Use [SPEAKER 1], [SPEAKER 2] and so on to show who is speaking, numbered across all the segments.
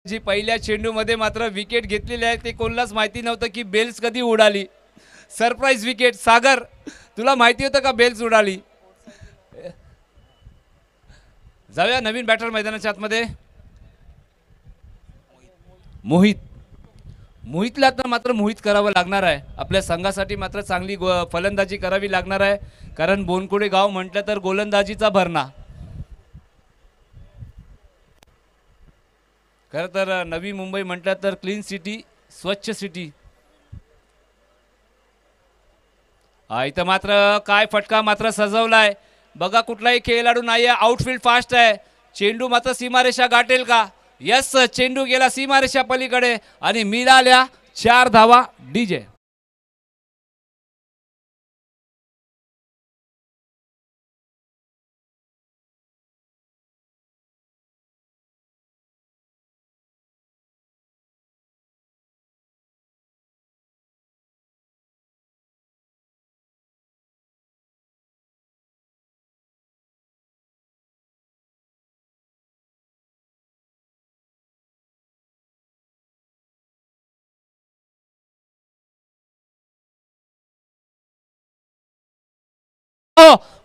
[SPEAKER 1] जी पहिल्या चेंडूमध्ये मात्र विकेट घेतलेली आहे ते कोणालाच माहिती नव्हतं की बेल्स कधी उडाली. Surprise wicket. सागर, तुला माहिती होतं का बेल्स उडाली? जाऊया नवीन बॅटर मैदानाच्या आतमध्ये. मोहित. मोहितला तर मात्र मोहित करावं लागणार आहे. आपल्या संघासाठी मात्र चांगली फलंदाजी करावी लागणार आहे, कारण बोनकुडे गाव म्हटलं तर गोलंदाजीचा भरणा. खरं तर नवी मुंबई म्हटलं तर क्लीन सिटी, स्वच्छ सिटी. इथं मात्र काय फटका मात्र सजवलाय. बघा कुठलाही खेळाडू नाही आहे. आउटफील्ड फास्ट आहे. चेंडू मात्र सीमारेषा गाठेल का? यस, चेंडू गेला सीमारेषा पलीकडे आणि मिळाल्या 4 धावा. डीजे.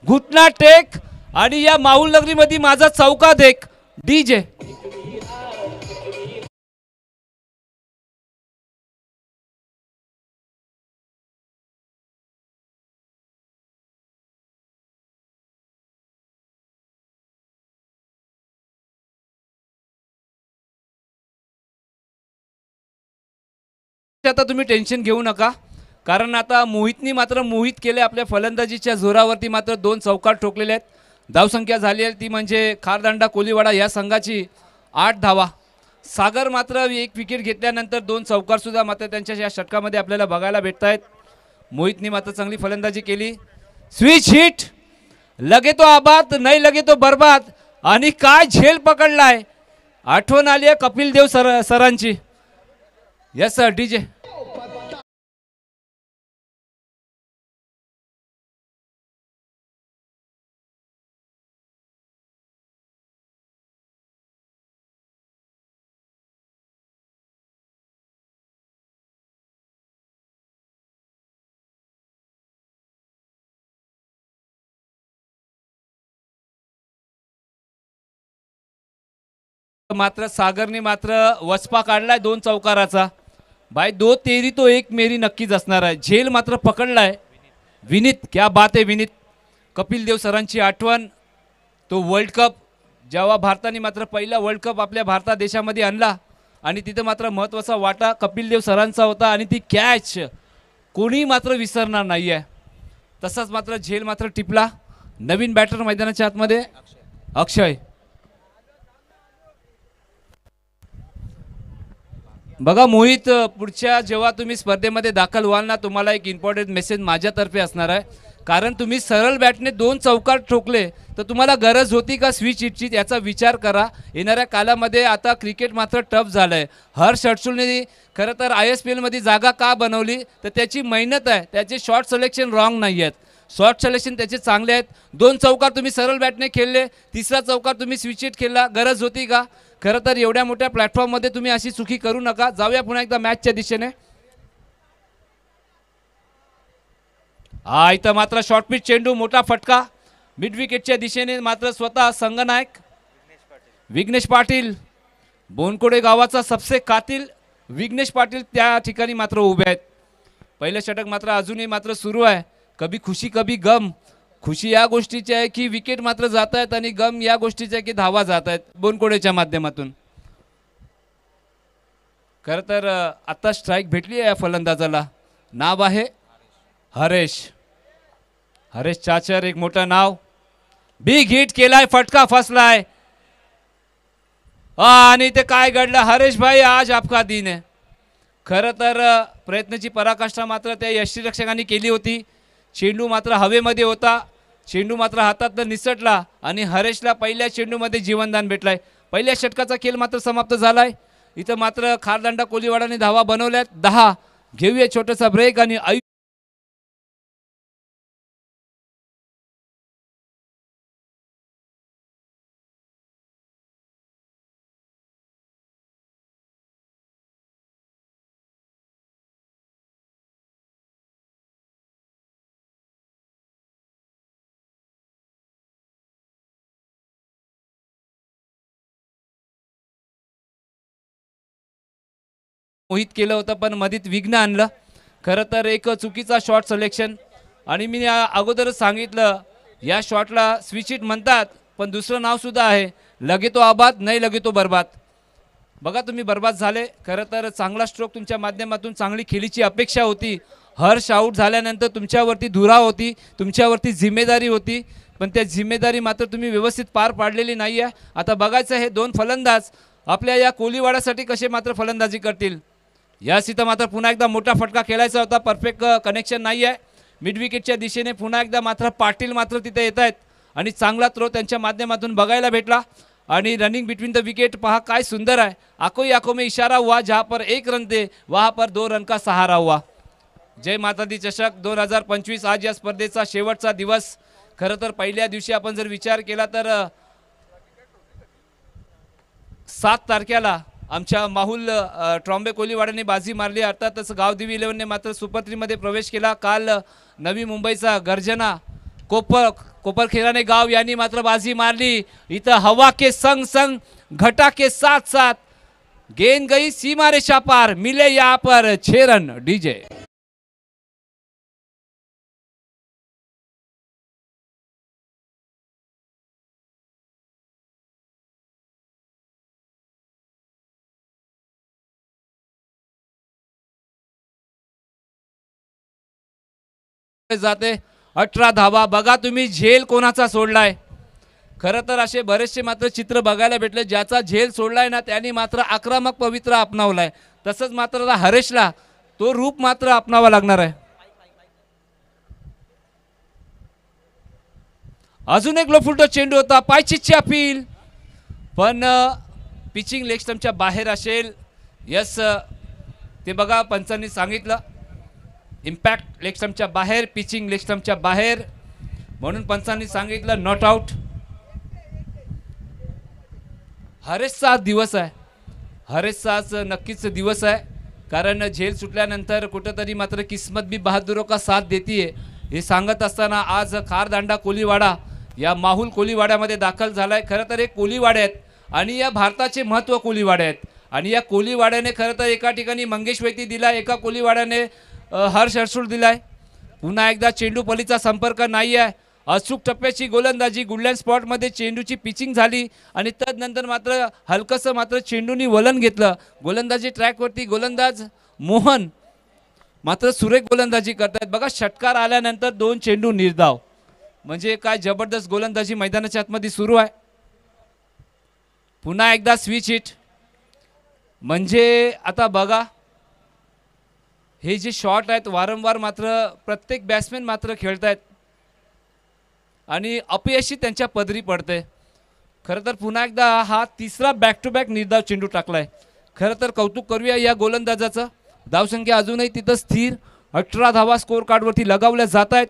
[SPEAKER 1] घुटना टेक आणि या माहुल नगरीमध्ये माझा चौकात एक. डीजे. आता तुम्ही टेन्शन घेऊ नका, कारण आता मोहितनी मात्र मोहित केले. आपल्या फलंदाजीच्या जोरावरती मात्र 2 चौकार ठोकलेले आहेत. धावसंख्या झाली आहे ती म्हणजे खारदांडा कोलीवाडा या संघाची 8 धावा. सागर मात्र एक विकेट घेतल्यानंतर 2 चौकार सुद्धा मात्र त्यांच्या या षटकामध्ये आपल्याला बघायला भेटत आहेत. मोहितनी मात्र चांगली फलंदाजी केली. Switch hit. लगे तो आबाद नाही लगे तो बर्बाद. आणि काय झेल पकडलाय. आठवण आली आहे कपिल देव सरांची. Yes sir. डीजे. मात्र सागरने मात्र वचपा काढलाय 2 चौकाराचा. भाई 2 तेरी तो 1 मेरी नक्कीच असणार आहे. झेल मात्र पकडलाय. विनीत, क्या बात आहे विनीत. कपिल देव सरांची आठवण. तो वर्ल्ड कप जेव्हा भारताने मात्र पहिला वर्ल्ड कप आपल्या भारत देशामध्ये आणला आणि तिथे मात्र महत्त्वाचा वाटा कपिल देव सरांचा होता आणि ती कॅच कोणी मात्र विसरणार नाही आहे. तसाच मात्र झेल मात्र टिपला. नवीन बॅटर मैदानाच्या आतमध्ये अक्षय. बघा मोहित, पुढच्या जेव्हा तुम्ही स्पर्धेमध्ये दाखल व्हाल ना, तुम्हाला एक इम्पॉर्टंट मेसेज माझ्यातर्फे असणार आहे. कारण तुम्ही सरळ बॅटने 2 चौकार ठोकले तर तुम्हाला गरज होती का स्विच हिटची याचा विचार करा. येणाऱ्या कालामध्ये आता क्रिकेट मात्र टफ झालं आहे. हर्ष अडसुलने खरं तर ISPL मध्ये जागा का बनवली तर त्याची मेहनत आहे. त्याचे शॉर्ट सिलेक्शन रॉंग नाही आहेत. शॉर्ट सिलेक्शन त्याचे चांगले आहेत. 2 चौकार तुम्ही सरळ बॅटने खेळले, तिसरा चौकार तुम्ही स्विच हिट खेळला. गरज होती का? खरं तर एवढ्या मोठ्या प्लॅटफॉर्ममध्ये तुम्ही अशी चुकी करू नका. जाऊया पुन्हा एकदा मॅचच्या दिशेने. इथं मात्र शॉर्ट पिच चेंडू, मोठा फटका मिड विकेटच्या दिशेने. मात्र स्वतः संघनायक विघ्नेश पाटील, बोनकोडे गावाचा सबसे कातिल विघ्नेश पाटील त्या ठिकाणी मात्र उभे आहेत. पहिलं षटक मात्र अजूनही मात्र सुरू आहे. कभी खुशी कभी गम. खुशी या गोष्टीची आहे की विकेट मात्र जात आहेत आणि गम या गोष्टीची आहे की धावा जात आहेत बोनकोडेच्या माध्यमातून. खरं तर आता स्ट्राईक भेटली आहे या फलंदाजाला. नाव आहे हरेश. हरेश चाचर, एक मोठं नाव. बिग हिट केलाय, फटका फसलाय. आणि ते काय घडलं हरेश भाई, आज आपका दिन आहे. खरं तर प्रयत्नाची पराकाष्ठा मात्र त्या यष्टीरक्षकांनी केली होती. चेंडू मात्र हवेमध्ये होता. चेंडू मात्र हातातनं निसटला आणि हरेशला पहिल्या चेंडूमध्ये जीवनदान भेटलाय. पहिल्या षटकाचा खेळ मात्र समाप्त झालाय. इथं मात्र खारदांडा कोलीवाडाने धावा बनवल्यात 10. घेऊया छोटासा ब्रेक आणि मोहित केलं होतं पण मधीत विघ्न आणलं. खरं तर एक चुकीचा शॉट सिलेक्शन. आणि मी अगोदरच सांगितलं या शॉटला स्विच हिट म्हणतात पण दुसरं नाव सुद्धा आहे, लगे तो आबाद नाही लगे तो बर्बाद. बघा तुम्ही बर्बाद झाले. खरं तर चांगला स्ट्रोक तुमच्या माध्यमातून चांगली खेळीची अपेक्षा होती. हर्ष आऊट झाल्यानंतर तुमच्यावरती धुरा होती, तुमच्यावरती जिम्मेदारी होती, पण त्या जिम्मेदारी मात्र तुम्ही व्यवस्थित पार पाडलेली नाही आहे. आता बघायचं हे दोन फलंदाज आपल्या या कोलीवाड्यासाठी कसे मात्र फलंदाजी करतील. यास इथं मात्र पुन्हा एकदा मोठा फटका खेळायचा होता, परफेक्ट कनेक्शन नाही आहे. मिड विकेटच्या दिशेने पुन्हा एकदा मात्र पाटील मात्र तिथे येत आहेत आणि चांगला थ्रो त्यांच्या माध्यमातून बघायला भेटला. आणि रनिंग बिटवीन द विकेट पहा काय सुंदर आहे. आखोई आंखों में इशारा हुआ, जहाँ पर एक रन थे वहाँ पर 2 रन का सहारा हुआ. जय माता दी चषक 2025 आज या स्पर्धेचा शेवटचा दिवस. खरं तर पहिल्या दिवशी आपण जर विचार केला तर 7 तारखेला आमच्या माहुल ट्रॉम्बे कोलीवाड्याने बाजी मारली. अर्थातच गावदेवी 11ने मात्र सुपर 3 मध्ये प्रवेश केला. काल नवी मुंबईचा गर्जना कोपरखेराने गाव यांनी मात्र बाजी मारली. इथं हवा के संग संग घटा के साथ साथ गेंद गई सीमा रेखा पार, मिले यहाँ पर 6 रन. डीजे जाते 18 धावा. बघा तुम्ही झेल कोणाचा सोडलाय. खरं तर असे बरेचसे मात्र चित्र बघायला भेटले, ज्याचा झेल सोडलाय ना त्यांनी मात्र आक्रमक पवित्र अपनावलाय. तसंच मात्र हरेशला तो रूप मात्र अपनावा लागणार आहे. अजून एक लोफुल्टो चेंडू होता, पायचीची अपील पण पिचिंग लेग स्टंपच्या बाहेर असेल. यस ते बघा पंचांनी सांगितलं इम्पॅक्ट लेग स्टंपच्या बाहेर, पिचिंग लेग स्टंपच्या बाहेर, म्हणून पंचांनी सांगितलं नॉट आउट. हरेशचा आज दिवस आहे, हरेशचा आज नक्कीच दिवस आहे. कारण झेल सुटल्यानंतर कुठंतरी मात्र किस्मत भी बहादुरों का साथ देतीये हे सांगत असताना आज खारदांडा कोलीवाडा या माहुल कोलीवाड्यामध्ये दाखल झालाय. खरं तर हे कोलीवाडे आहेत आणि या भारताचे महत्त्व कोलीवाडे आहेत. आणि या कोलीवाड्याने खरं तर एका ठिकाणी मंगेश वैती दिला, एका कोलीवाड्याने हर्ष हर्षुल दिलाय. पुन्हा एकदा चेंडू पलीचा संपर्क नाही आहे. अचूक टप्प्याची गोलंदाजी, गुडलँड स्पॉटमध्ये चेंडूची पिचिंग झाली आणि तदनंतर मात्र हलकसं मात्र चेंडूनी वलन घेतलं. गोलंदाजी ट्रॅकवरती गोलंदाज मोहन मात्र सुरेख गोलंदाजी करतायत. बघा षटकार आल्यानंतर 2 चेंडू निर्धाव, म्हणजे काय जबरदस्त गोलंदाजी मैदानाच्या आतमध्ये सुरू आहे. पुन्हा एकदा स्विच हिट, म्हणजे आता बघा हे जे शॉट आहेत वारंवार मात्र प्रत्येक बॅट्समॅन मात्र खेळतायत आणि अपयशी त्यांच्या पदरी पडते. खरं तर पुन्हा एकदा हा तिसरा बॅक टू बॅक निर्धाव चेंडू टाकलाय. खरं तर कौतुक करूया या गोलंदाजाचं. धावसंख्या अजूनही तिथं स्थिर, 18 धावा स्कोर कार्डवरती लगावल्या जात आहेत.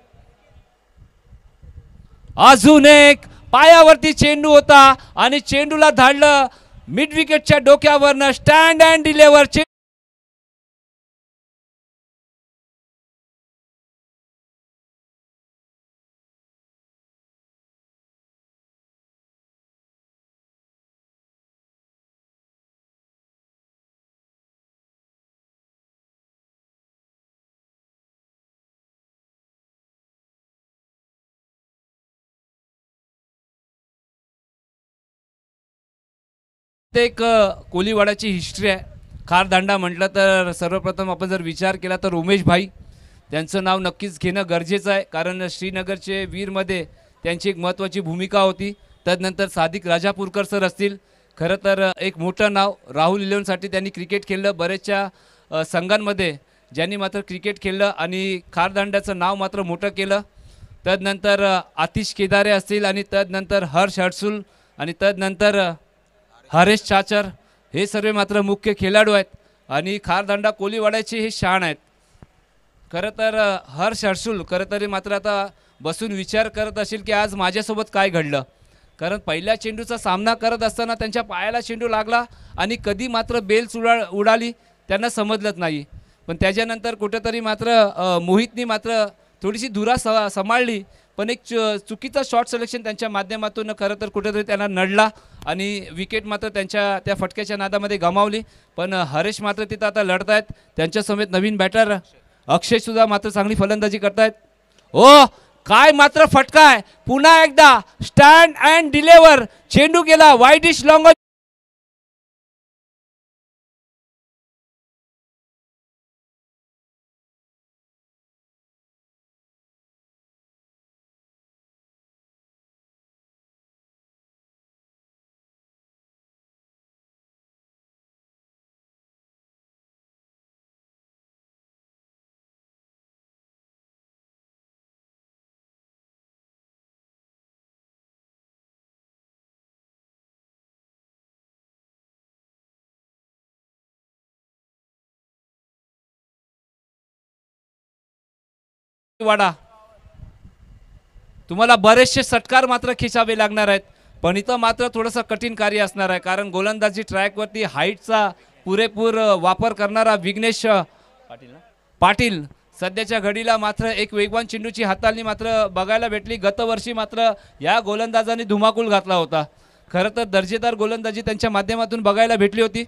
[SPEAKER 1] अजून एक पायावरती चेंडू होता आणि चेंडूला धाडलं मिड विकेटच्या डोक्यावरनं. स्टँड अँड डिलेवर एक कोलीवाड्याची हिस्ट्री आहे. खारदांडा म्हटलं तर सर्वप्रथम आपण जर विचार केला तर उमेश भाई त्यांचं नाव नक्कीच घेणं गरजेचं आहे. कारण श्रीनगरचे वीरमध्ये त्यांची एक महत्त्वाची भूमिका होती. तदनंतर सादिक राजापूरकर सर असतील. खरं तर एक मोठं नाव राहुल 11साठी त्यांनी क्रिकेट खेळलं. बरेचशा संघांमध्ये ज्यांनी मात्र क्रिकेट खेळलं आणि खारदांड्याचं नाव मात्र मोठं केलं. तदनंतर आतिश केदारे असतील आणि तदनंतर हर्ष हर्षुल आणि तदनंतर हरेश चाचर, हे सर्व मात्र मुख्य खेळाडू आहेत आणि खारदांडा कोलीवाड्याचे हे शान आहेत. खरं तर हर्ष हर्षुल खरं तरी मात्र आता बसून विचार करत असेल की आज माझ्यासोबत काय घडलं. कारण पहिल्या चेंडूचा सामना करत असताना त्यांच्या पायाला चेंडू लागला आणि कधी मात्र बेल्स उडाली त्यांना समजलंच नाही. पण त्याच्यानंतर कुठेतरी मात्र मोहितनी मात्र थोडीशी धुरा सांभाळली. पण एक चुकीचा शॉट सिलेक्शन त्यांच्या माध्यमातून खरं तर कुठेतरी त्यांना नडला आणि विकेट मात्र त्यांच्या त्या फटक्याच्या नादामध्ये गमावली. पण हरेश मात्र तिथं आता लढतायत. त्यांच्या समेत नवीन बॅटर अक्षय सुद्धा मात्र चांगली फलंदाजी करतायत. ओ काय मात्र फटका आहे. पुन्हा एकदा स्टँड अँड डिलिव्हर चेंडू गेला वाईडिश लॉंग. वाडा तुम्हाला बरेचसे षटकार मात्र खिचावे लागणार आहेत. पण इथं मात्र थोडंसं कठीण कार्य असणार आहे कारण गोलंदाजी ट्रॅकवरती हाईटचा पुरेपूर वापर करणारा विघ्नेश पाटील सध्याच्या घडीला मात्र एक वेगवान चेंडूची हाताळणी मात्र बघायला भेटली. गतवर्षी मात्र या गोलंदाजाने धुमाकूळ घातला होता. खरं तर दर्जेदार गोलंदाजी त्यांच्या माध्यमातून बघायला भेटली होती.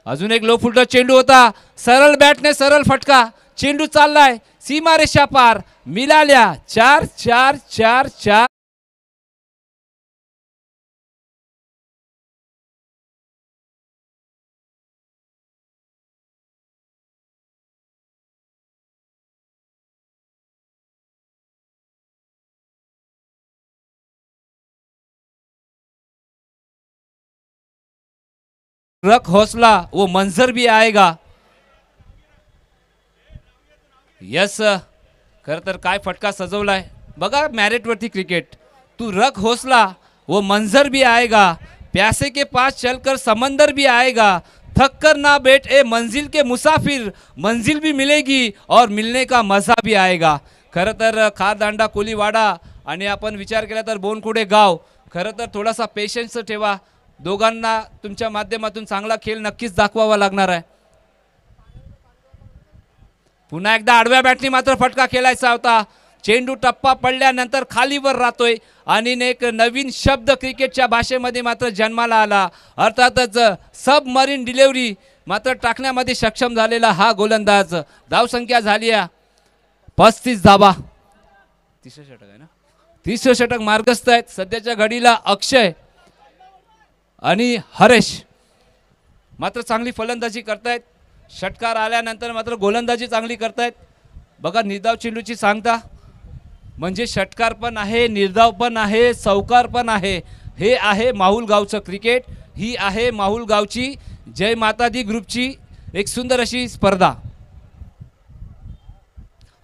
[SPEAKER 1] अजून एक लो फुलटच चेंडू होता. सरळ बॅटने सरळ फटका. चेंडू चाललाय सीमारेषा पार. मिळाल्या 4-4-4-4. रख हौसला वो मंजर भी आएगा. यस खर तर काय फटका सजवलाय बघा मॅरेटवरती क्रिकेट. तू रख हौसला वो मंजर भी आएगा. प्यासे के पास चलकर समंदर भी आएगा. थक कर ना बैठ ए मंजिल के मुसाफिर. मंजिल भी मिलेगी और मिलने का मजा भी आएगा. खरं तर खारदांडा कोलीवाडा आणि आपण विचार केला तर बोनकुडे गाव खरं तर थोडासा पेशन्स ठेवा. दोघांना तुमच्या माध्यमातून चांगला खेळ नक्कीच दाखवावा लागणार आहे. पुन्हा एकदा आडव्या बॅटनी मात्र फटका खेळायचा होता. चेंडू टप्पा पडल्यानंतर खालीवर राहतोय आणि एक नवीन शब्द क्रिकेटच्या भाषेमध्ये मात्र जन्माला आला. अर्थातच सबमरीन डिलिव्हरी मात्र टाकण्यामध्ये सक्षम झालेला हा गोलंदाज. धावसंख्या झाली 35 धावा. तिसरं षटक आहे ना. तिसरं षटक मार्गस्थ आहेत सध्याच्या घडीला. अक्षय आणि हरेश मात्र चांगली फलंदाजी करतायत. षटकार आल्यानंतर मात्र गोलंदाजी चांगली करतायत. बघा निर्धाव चेंडूची सांगता म्हणजे षटकार पण आहे, निर्धाव पण आहे, चौकार पण आहे. हे आहे माहुल गावचं क्रिकेट. ही आहे माहुल गावची जय माता दी ग्रुपची एक सुंदर अशी स्पर्धा.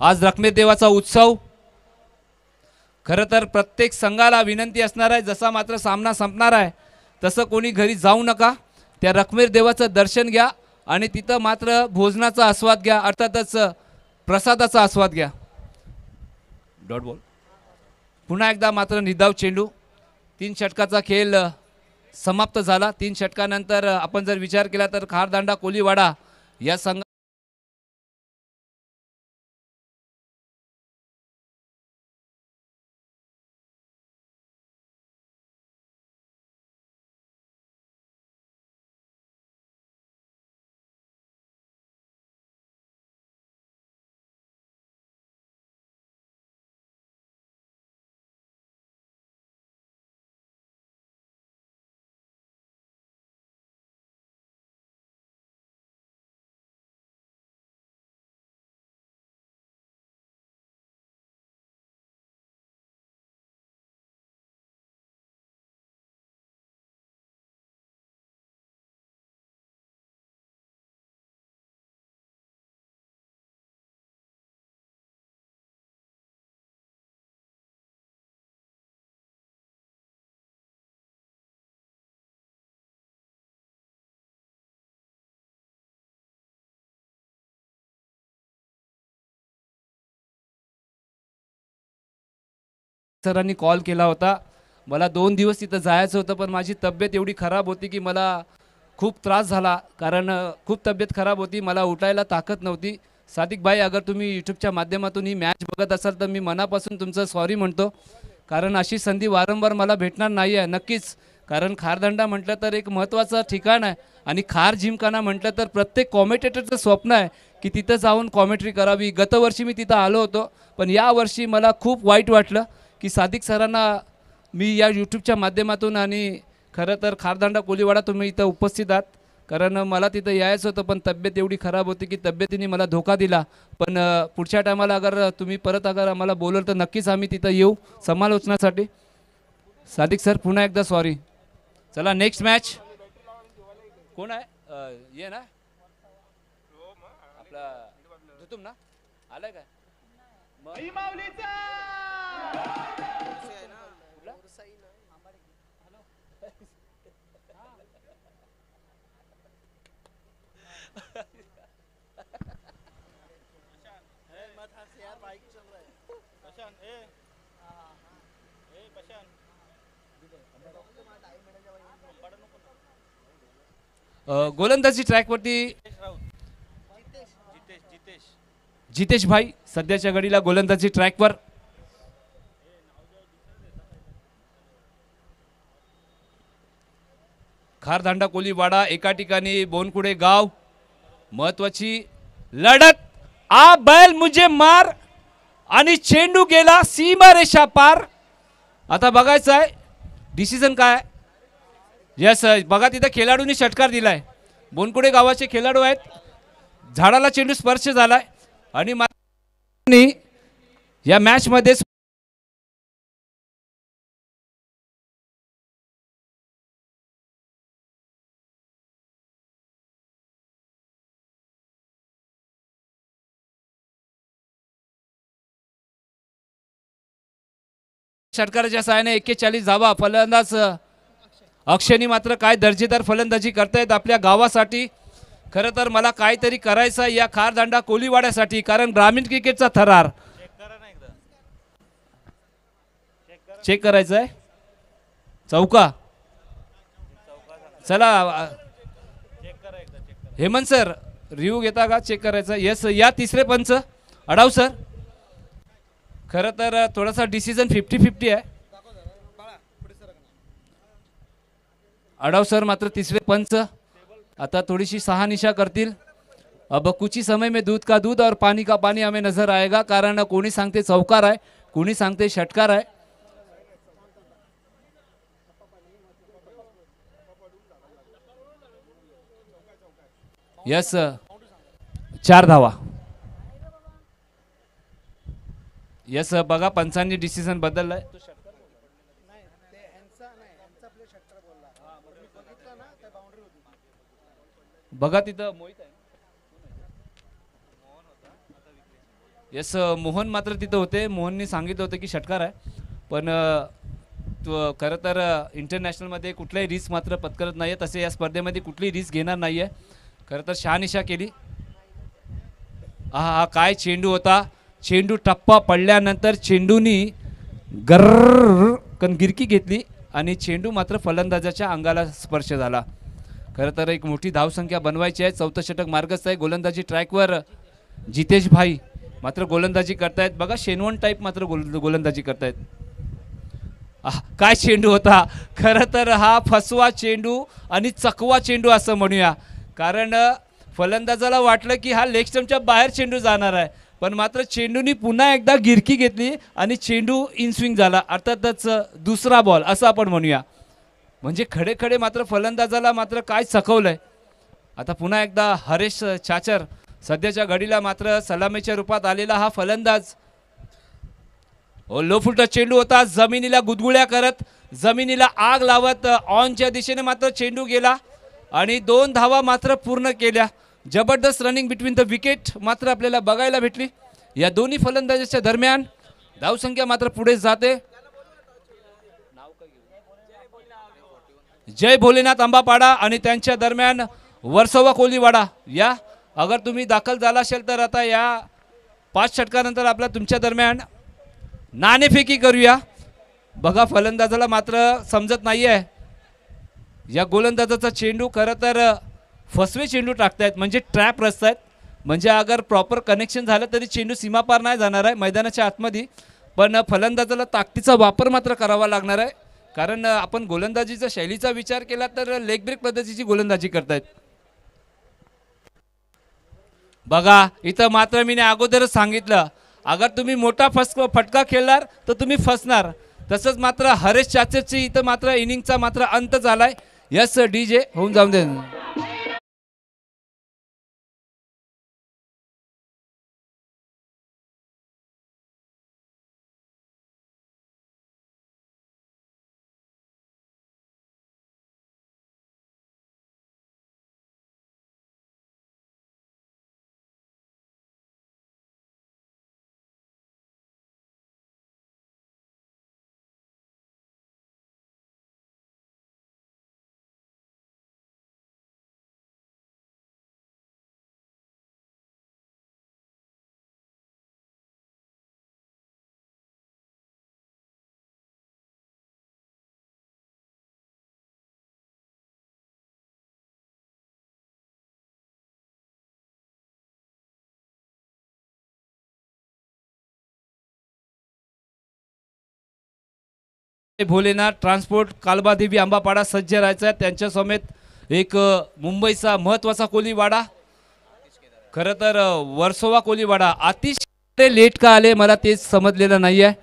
[SPEAKER 1] आज रकमेर देवाचा उत्सव. खरं तर प्रत्येक संघाला विनंती असणार आहे जसा मात्र सामना संपणार आहे तसं कोणी घरी जाऊ नका. त्या रकमेर देवाचं दर्शन घ्या आणि तिथं मात्र भोजनाचा आस्वाद घ्या. अर्थातच प्रसादाचा आस्वाद घ्या. डॉट बॉल पुन्हा एकदा मात्र निर्धाव चेंडू. 3 षटकाचा खेळ समाप्त झाला. 3 षटकानंतर आपण जर विचार केला तर खारदांडा कोलीवाडा या संघ सरांनी कॉल केला होता. मला 2 दिवस तिथं जायचं होतं पण माझी तब्येत एवढी खराब होती की मला खूप त्रास झाला. कारण खूप तब्येत खराब होती. मला उठायला ताकद नव्हती. सादिक भाई, अगर तुम्ही यूट्यूबच्या माध्यमातून ही मॅच बघत असाल तर मी मनापासून तुमचं सॉरी म्हणतो, कारण अशी संधी वारंवार मला भेटणार नाही आहे. नक्कीच, कारण खारदांडा म्हटलं तर एक महत्त्वाचं ठिकाण आहे आणि खार जिमखाना म्हटलं तर प्रत्येक कॉमेंटेटरचं स्वप्न आहे की तिथं जाऊन कॉमेंट्री करावी. गतवर्षी मी तिथं आलो होतो, पण यावर्षी मला खूप वाईट वाटलं की सादिक सरांना मी या यूट्यूबच्या माध्यमातून आणि खरं तर खारदांडा कोलीवाडा तुम्ही इथं उपस्थित आहात, कारण मला तिथं यायचं होतं पण तब्येत एवढी खराब होती की तब्येतीने मला धोका दिला. पण पुढच्या टायमाला अगर तुम्ही परत अगर आम्हाला बोलवलं तर नक्कीच आम्ही तिथं येऊ समालोचनासाठी. सादिक सर पुन्हा एकदा सॉरी. चला नेक्स्ट मॅच कोण आहे? ये ना आपला धुतुम ना आलाय काय? गोलंदाजी ट्रॅकवरती जितेश भाई सध्याच्या घडीला गोलंदाजी ट्रॅकवर. खारदांडा कोलीवाडा एका ठिकाणी बोनकुडे गाव. महत्वाची लढत. आ बैल मुझे मार आणि चेंडू गेला सीमा रेषा पार. आता बघायचं आहे डिसिजन काय. यस बघा तिथं खेळाडूंनी षटकार दिलाय. बोनकुडे गावाचे खेळाडू आहेत. झाडाला चेंडू स्पर्श झालाय आणि या मॅच मध्ये षटकाराच्या सहाय्याने 41 धावा. फलंदाज अक्षयनी मात्र काय दर्जेदार फलंदाजी करतायत आपल्या गावासाठी. खरं तर मला काहीतरी करायचं आहे या खारदांडा कोलीवाड्यासाठी, कारण ग्रामीण क्रिकेटचा थरार चेक करायचा आहे. चौका. चला हेमंत सर रिव्ह्यू घेता का? चेक करायचा. यस या तिसरे पंच अडाव सर. खरं तर थोडासा डिसिजन 50-50 आहे. अडाव सर मात्र तिसरे पंच. आता थोडीशी शहानिशा करतील. अब कुछ ही समय में दूध का दूध और पानी का पानी हमें नजर आएगा, कारण कोणी सांगते चौकार आहे, कोणी सांगते षटकार आहे. यस 4 धावा. यस बघा पंचांनी डिसिजन बदललाय. बघा तिथं मोहित आहे. यस मोहन मात्र तिथं होते. मोहननी सांगितलं होतं की षटकार आहे, पण तो खरं तर इंटरनॅशनलमध्ये कुठलाही रिस्क मात्र पत्करत नाही आहे. तसे या स्पर्धेमध्ये कुठलीही रिस्क घेणार नाही आहे. खरं तर शहानिशा केली. हा काय चेंडू होता. चेंडू टप्पा पडल्यानंतर चेंडूनी गिरकी घेतली आणि चेंडू मात्र फलंदाजाच्या अंगाला स्पर्श झाला. खरं तर एक मोठी धावसंख्या बनवायची आहे. 4थं षटक मार्गस्थ आहे. गोलंदाजी ट्रॅकवर जितेश भाई मात्र गोलंदाजी करतायत. बघा शेनवन टाईप मात्र गोलंदाजी करतायत. काय चेंडू होता. खरं तर हा फसवा चेंडू आणि चकवा चेंडू असं म्हणूया, कारण फलंदाजाला वाटलं की हा लेग स्टंपच्या बाहेर चेंडू जाणार आहे, पण मात्र चेंडूनी पुन्हा एकदा गिरकी घेतली आणि चेंडू इनस्विंग झाला. अर्थातच दुसरा बॉल असं आपण म्हणूया. म्हणजे खडे खडे मात्र फलंदाजाला मात्र काय चकवलंय. आता पुन्हा एकदा हरेश चाचर सध्याच्या घडीला मात्र सलामीच्या रूपात आलेला हा फलंदाज. लो फुलटा चेंडू होता. जमिनीला गुदगुळ्या करत, जमिनीला आग लावत ऑनच्या दिशेने मात्र चेंडू गेला आणि 2 धावा मात्र पूर्ण केल्या. जबरदस्त रनिंग बिटवीन द विकेट मात्र आपल्याला बघायला भेटली. या दोन्ही फलंदाजाच्या दरम्यान धावसंख्या मात्र पुढे जाते. जय भोलेनाथ आंबापाडा आणि त्यांच्या दरम्यान वर्सोवा कोलीवाडा. या अगर तुम्ही दाखल झाला असेल तर आता या 5 षटकानंतर आपल्या तुमच्या दरम्यान नाणेफेकी करूया. बघा फलंदाजाला मात्र समजत नाही आहे. या गोलंदाजाचा चेंडू खरं तर फसवे चेंडू टाकतायत, म्हणजे ट्रॅप रचतायत. म्हणजे अगर प्रॉपर कनेक्शन झालं तरी चेंडू सीमापार नाही जाणार आहे मैदानाच्या आतमध्ये, पण फलंदाजाला ताकदीचा वापर मात्र करावा लागणार आहे. कारण आपण गोलंदाजीचा शैलीचा विचार केला तर लेग ब्रेक पद्धतीची गोलंदाजी करतायत. बघा इथं मात्र मी अगोदरच सांगितलं, अगर तुम्ही मोठा फटका खेळणार तर तुम्ही फसणार. तसंच मात्र हरेश चाचेची इथं मात्र इनिंगचा मात्र अंत झालाय. यस डीजे होऊन जाऊन दे. भोलेनाथ ट्रान्सपोर्ट कालबादेवी आंबापाडा सज्ज राहायचा. त्यांच्या समेत एक मुंबईचा महत्वाचा कोलीवाडा, खरं तर वर्सोवा कोलीवाडा. अतिशय लेट का आले मला तेच समजलेलं नाही आहे.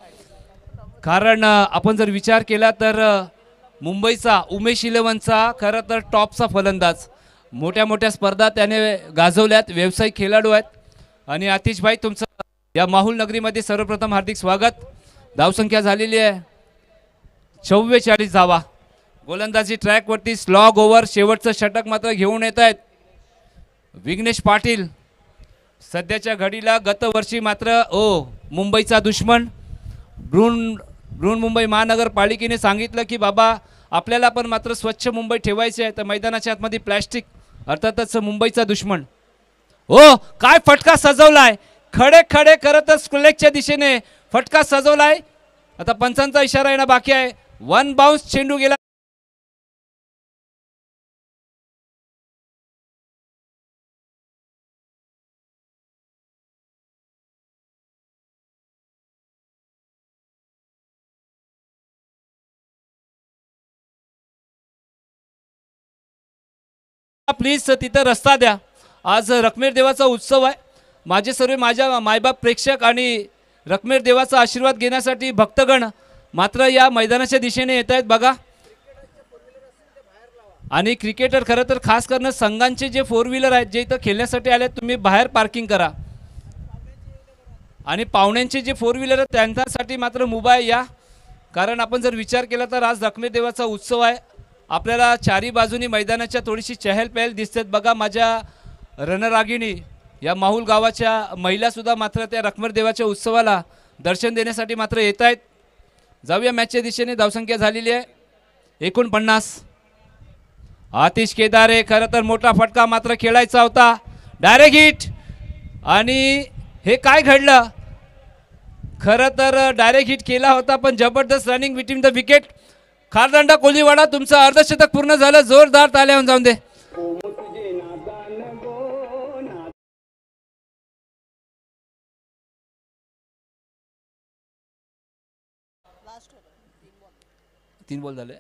[SPEAKER 1] कारण आपण जर विचार केला तर मुंबईचा उमेश इलेव्हनचा खरं तर टॉपचा फलंदाज, मोठ्या मोठ्या स्पर्धा त्याने गाजवल्यात, व्यावसायिक खेळाडू आहेत. आणि आतिशभाई तुमचं या माहुल नगरीमध्ये सर्वप्रथम हार्दिक स्वागत. धावसंख्या झालेली आहे 44 धावा. गोलंदाजी ट्रॅकवरती स्लॉग ओव्हर शेवटचं षटक मात्र घेऊन येत आहेत विघ्नेश पाटील. सध्याच्या घडीला गतवर्षी मात्र मुंबईचा दुश्मन मुंबई महानगरपालिकेने सांगितलं की बाबा आपल्याला पण मात्र स्वच्छ मुंबई ठेवायची आहे, तर मैदानाच्या आतमध्ये प्लॅस्टिक अर्थातच मुंबईचा दुश्मन. काय फटका सजवलाय, खडे खडे करतच स्कुलेकच्या दिशेने फटका सजवलाय. आता पंचांचा इशारा येणं बाकी आहे. वन बाउन्स चेंडू गेला. प्लीज तिथं रस्ता द्या. आज रखमेर देवाचा उत्सव आहे. माझे सर्व माझ्या मायबाप प्रेक्षक आणि रखमेर देवाचा आशीर्वाद घेण्यासाठी भक्तगण मात्र या मैदानाच्या दिशेने येत आहेत बघा. आणि क्रिकेटर खरं तर खास करून संघांचे जे फोर व्हीलर आहेत जे इथं खेळण्यासाठी आले तुम्ही बाहेर पार्किंग करा. आणि पाहुण्यांचे जे फोर व्हीलर आहेत त्यांच्यासाठी मात्र मुंबई या. कारण आपण जर विचार केला तर आज रखमेर देवाचा उत्सव आहे. आपल्याला चारी बाजूनी मैदानाच्या थोडीशी चहल पहल दिसतात बघा. माझ्या रणरागिणी या माहुल गावाच्या महिलासुद्धा मात्र त्या रखमेर देवाच्या उत्सवाला दर्शन देण्यासाठी मात्र येत आहेत. जाऊया मॅचच्या दिशेने. धावसंख्या झालेली आहे 49. आतिश केदारे खरं तर मोठा फटका मात्र खेळायचा होता, डायरेक्ट हिट. आणि हे काय घडलं, खरं तर डायरेक्ट हिट केला होता पण जबरदस्त running between the wicket. Khardanda Koliwada तुमचं अर्धशतक पूर्ण झालं. जोरदार ताल्या होऊन जाऊन दे. तीन बॉल झाले.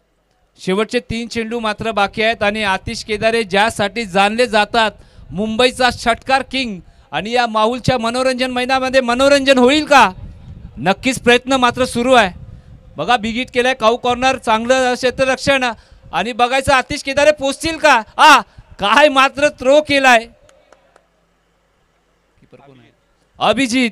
[SPEAKER 1] शेवटचे 3 चेंडू मात्र बाकी आहेत. आणि आतिश केदारे ज्यासाठी जाणले जातात मुंबईचा षटकार किंग, आणि या माहुलच्या मनोरंजन मैदानामध्ये मनोरंजन होईल का, नक्कीच प्रयत्न मात्र सुरू आहे बघा. बिगिट केलाय काऊ कॉर्नर, चांगलं क्षेत्ररक्षण. आणि बघायचं आतिश केदारे पोचतील का. काय मात्र थ्रो केलाय अभिजित.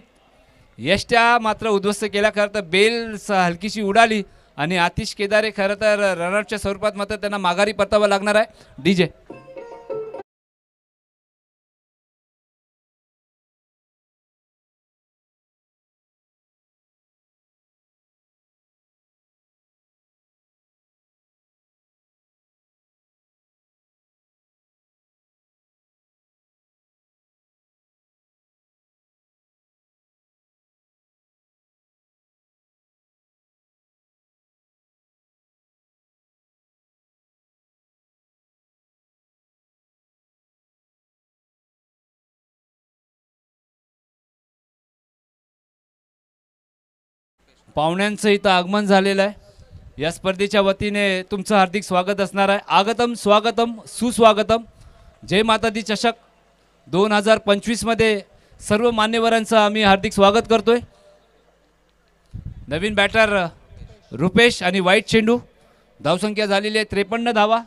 [SPEAKER 1] यष्ट्या मात्र उद्ध्वस्त केला. खरं तर बेल हलकीशी उडाली आणि आतिश केदारे खरं तर रनरच्या स्वरूपात मात्र त्यांना माघारी परतावं लागणार आहे. डीजे पाहुण्यांचं इथं आगमन झालेलं आहे। या स्पर्धेच्या वतीने तुमचं हार्दिक स्वागत असणार आहे। आगतम स्वागतम सुस्वागतम। जय माता दी चषक 2025 मध्ये सर्व मान्यवरांचं आम्ही हार्दिक स्वागत करतोय। नवीन बॅटर रुपेश आणि वाईट चेंडू, धावसंख्या झालेली आहे 53 धावा।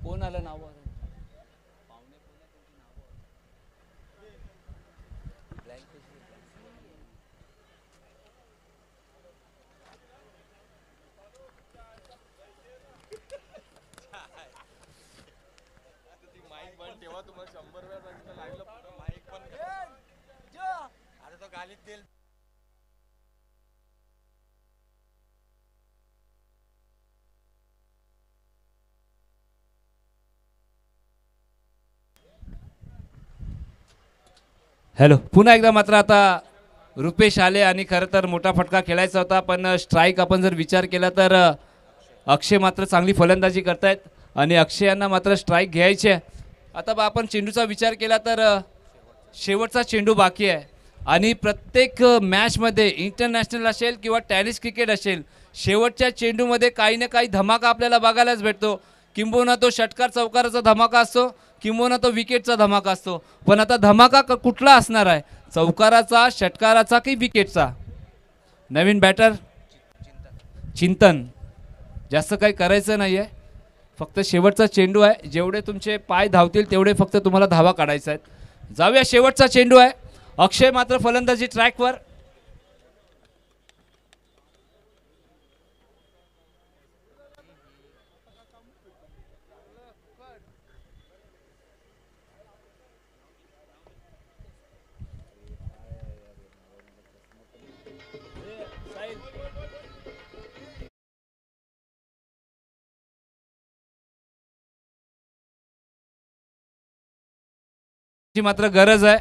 [SPEAKER 1] कोण आलं नाव? हॅलो, पुन्हा एकदा मात्र आता रुपेश आले आणि खरं तर मोठा फटका खेळायचा होता, पण स्ट्राईक आपण जर विचार केला तर अक्षय मात्र चांगली फलंदाजी करतायत आणि अक्षय यांना मात्र स्ट्राईक घ्यायची आहे। आता आपण चेंडूचा विचार केला तर शेवटचा चेंडू बाकी आहे आणि प्रत्येक मॅचमध्ये इंटरनॅशनल असेल किंवा टेनिस क्रिकेट असेल, शेवटच्या चेंडूमध्ये काही ना काही धमाका आपल्याला बघायलाच भेटतो। किंबहुना तो षटकार चौकाराचा धमाका असतो, किंबहुना तो विकेटचा धमाका असतो, पण आता धमाका कुठला असणार आहे? चौकाराचा, षटकाराचा की विकेटचा? नवीन बॅटर चिंतन, जास्त काही करायचं नाही आहे, फक्त शेवटचा चेंडू आहे। जेवढे तुमचे पाय धावतील तेवढे फक्त तुम्हाला धावा काढायचा आहेत। जाऊया, शेवटचा चेंडू आहे। अक्षय मात्र फलंदाजी ट्रॅकवर। ची मात्र गरज आहे।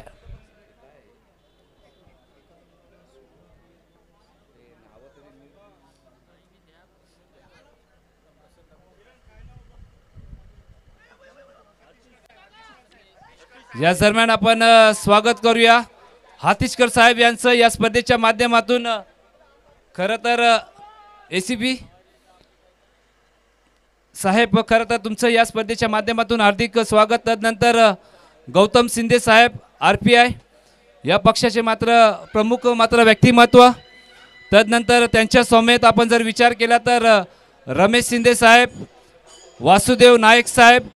[SPEAKER 1] या दरम्यान आपण स्वागत करूया हातीशकर साहेब यांचं या स्पर्धेच्या माध्यमातून। खरं तर एसीपी साहेब, खरं तर तुमचं या स्पर्धेच्या माध्यमातून हार्दिक स्वागत। तदनंतर गौतम शिंदे साहेब आरपीआय या पक्षाचे मात्र प्रमुख मात्र व्यक्तिमत्व। तदनंतर त्यांच्या समेत आपण जर विचार केला तर रमेश शिंदे साहेब, वासुदेव नायक साहेब,